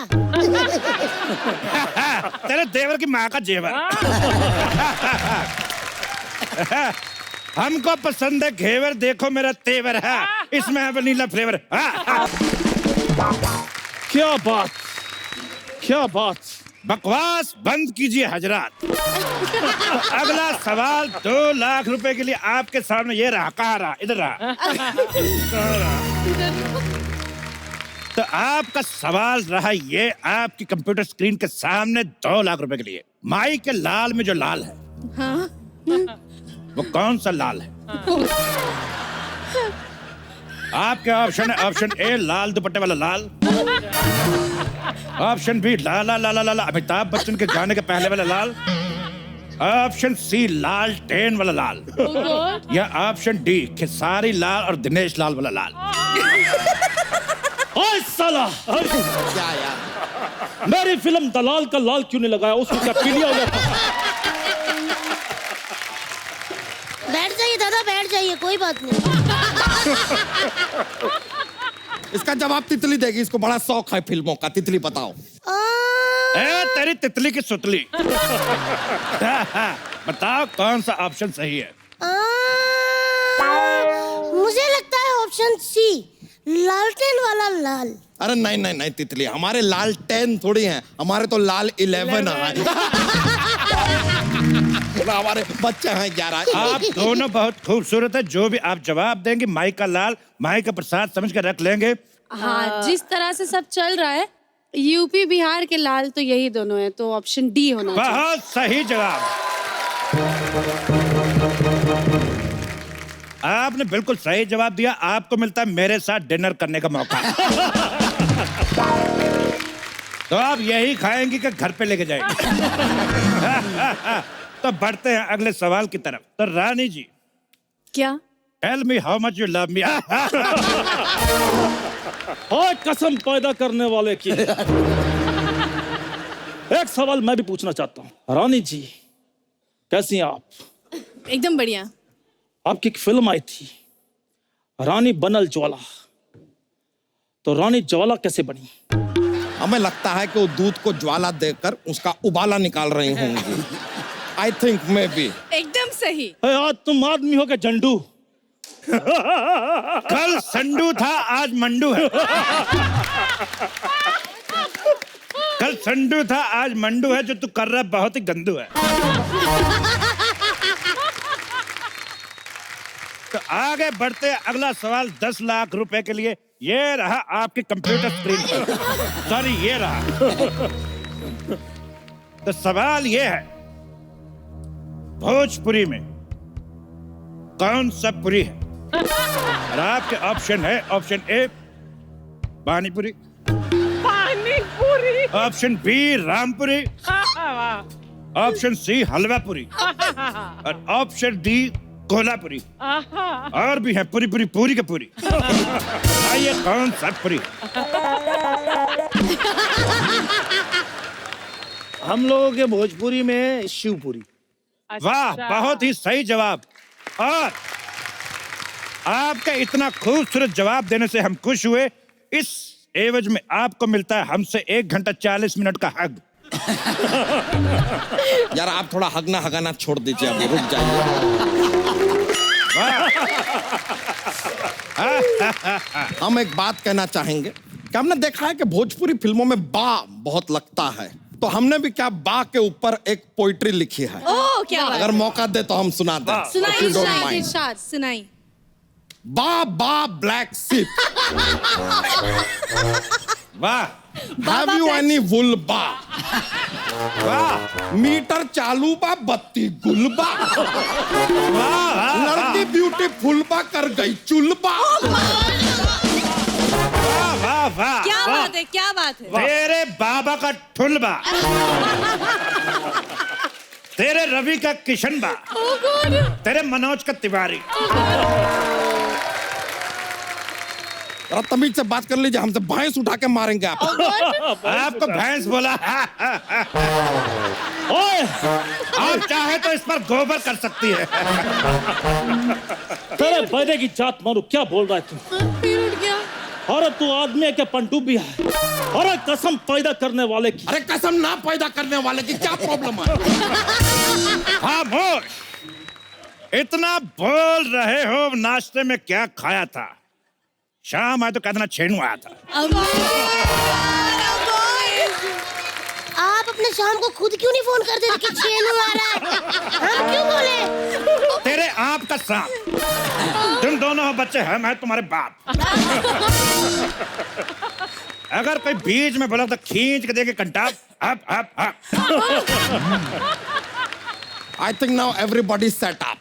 तेरे देवर की माँ का जेवर। हमको पसंद है घेवर, देखो मेरा तेवर है, इसमें है वनीला फ्लेवर। क्या बात, क्या बात। बकवास बंद कीजिए हजरात। तो अगला सवाल 2 लाख रुपए के लिए आपके सामने ये रहा। कहाँ रहा? इधर रहा। तो आपका सवाल रहा ये, आपकी कंप्यूटर स्क्रीन के सामने 2 लाख रुपए के लिए। माई के लाल में जो लाल है, वो कौन सा लाल है? आपके ऑप्शन है, ऑप्शन ए लाल दुपट्टे वाला लाल, ऑप्शन बी लाला लाला लाला अमिताभ बच्चन के गाने के पहले वाला लाल, ऑप्शन सी लाल टेन वाला लाल, या ऑप्शन डी खेसारी लाल और दिनेश लाल वाला लाल। ओए साला, क्या यार, मेरी फिल्म दलाल का लाल क्यों नहीं लगाया? उसको क्या पीलिया हो गया था? बैठ जाइए दादा, बैठ जाइए, कोई बात नहीं। इसका जवाब तितली देगी, इसको बड़ा शौक है फिल्मों का। तितली बताओ। ए तेरी तितली की सुतली। बताओ कौन सा ऑप्शन सही है? मुझे लगता है ऑप्शन सी लालटेन वाला लाल। अरे नहीं नहीं नहीं तितली, हमारे लाल 10 थोड़ी हैं, हमारे तो लाल 11 है। ना हमारे बच्चे हैं 11। आप दोनों बहुत खूबसूरत है। जो भी आप जवाब देंगे माई का लाल माई का प्रसाद समझ कर रख लेंगे। हाँ, जिस तरह से सब चल रहा है यूपी बिहार के लाल तो यही दोनों है, तो ऑप्शन डी होना चाहिए। बहुत सही जवाब, आपने बिल्कुल सही जवाब दिया। आपको मिलता है मेरे साथ डिनर करने का मौका। तो आप यही खाएंगी कि घर पे लेके जाएंगे? तो बढ़ते हैं अगले सवाल की तरफ। तो रानी जी, क्या? Tell me how much you love me. और कसम पैदा करने वाले की एक सवाल मैं भी पूछना चाहता हूँ। रानी जी कैसी हैं आप? एकदम बढ़िया। आपकी एक फिल्म आई थी रानी बनल ज्वाला, तो रानी ज्वाला कैसे बनी? हमें लगता है कि वो दूध को ज्वाला देकर उसका उबाला निकाल रही होंगी। I think may be. एकदम सही। आज तुम आदमी हो के झंडू। कल संडू था आज मंडू है। कल संडू था आज मंडू है। जो तू कर रहा है बहुत ही गंदू है। तो आगे बढ़ते हैं। अगला सवाल 10 लाख रुपए के लिए। ये रहा आपके कंप्यूटर स्क्रीन पर। सॉरी ये रहा। तो सवाल ये है, भोजपुरी में कौन सा पुरी है? और आपके ऑप्शन है, option A panipuri, panipuri, option B रामपुरी, ऑप्शन सी हलवापुरी और ऑप्शन डी कोल्हापुरी। और भी है पूरी पूरी पूरी का पूरी। आइए कौन सा पुरी? हम लोगों के भोजपुरी में शिवपुरी। वाह, बहुत ही सही जवाब। और आपका इतना खूबसूरत जवाब देने से हम खुश हुए। इस एवज में आपको मिलता है हमसे 1 घंटा 40 मिनट का हग। यार आप थोड़ा हगना हगाना छोड़ दीजिए, अभी रुक जाइए। हम एक बात कहना चाहेंगे कि हमने देखा है कि भोजपुरी फिल्मों में बा बहुत लगता है, तो हमने भी क्या बा के ऊपर एक पोइट्री लिखी है। ओह, क्या बात। अगर मौका दे तो हम सुना दें। सुनाइए, If you don't Irshad, mind. इरशाद, सुनाइए। बा बा ब्लैक शिप, वाह। हैव यू एनी वुल बा? वाह, मीटर चालू बा, बत्ती गुल बा, लड़की ब्यूटीफुल बा, कर गई चुल बा। वाह वाह, क्या बात है, क्या बात है। तेरे बाबा का ठुलबा, तेरे रवि का किशन बा, तेरे मनोज का तिवारी। तमीज से बात कर लीजिए, हमसे भैंस उठा के मारेंगे आप। आपको भैंस बोला? ओए, आप चाहे तो इस पर गोबर कर सकती है। तेरे बैदे की जात मारू, क्या बोल रहा है तू? फिर उठ गया। अरे तू आदमी है क्या पनडुब्बी है? अरे कसम पैदा करने वाले की। अरे कसम ना पैदा करने वाले की क्या प्रॉब्लम है? खामोश, इतना बोल रहे हो। नाश्ते में क्या खाया था? शाम आए तो कहना छेनू आया था। आप अपने शाम को खुद क्यों नहीं फोन कर देते कि छेनू आ रहा है? हम क्यों बोले? तेरे आप का सांप। तुम दोनों हो बच्चे, हम हैं तुम्हारे बाप। अगर कोई बीच में बोला तो खींच के देके Kantap. Up up up. I think now everybody set up.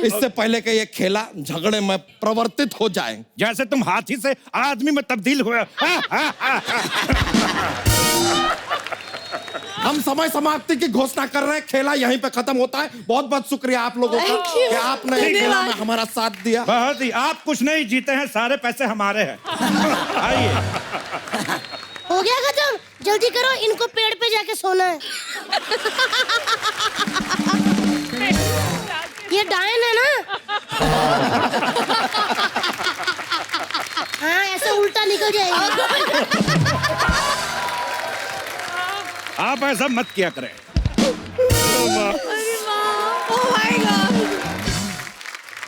इससे पहले कि ये खेला झगड़े में प्रवर्तित हो जाए, जैसे तुम हाथी से आदमी में तब्दील हुए। हम समय समाप्ति की घोषणा कर रहे हैं। खेला यहीं पे खत्म होता है। बहुत बहुत शुक्रिया आप लोगों का कि आपने इस खेला में हमारा साथ दिया। बहुत ही। आप कुछ नहीं जीते हैं, सारे पैसे हमारे हैं। आइए। हो गया खत्म? जल्दी करो, इनको पेड़ पे जाके सोना है। ये डायन है ना? हाँ, ऐसे उल्टा निकल जाएगा। आप ऐसा मत किया करें।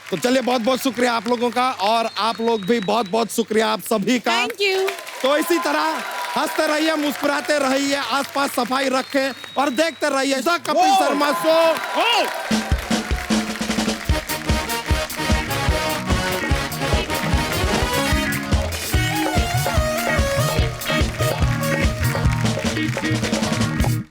तो चलिए, बहुत बहुत शुक्रिया आप लोगों का, और आप लोग भी बहुत बहुत शुक्रिया आप सभी का। Thank you. तो इसी तरह हंसते रहिए, मुस्कुराते रहिए, आसपास सफाई रखें और देखते रहिए द कपिल शर्मा शो।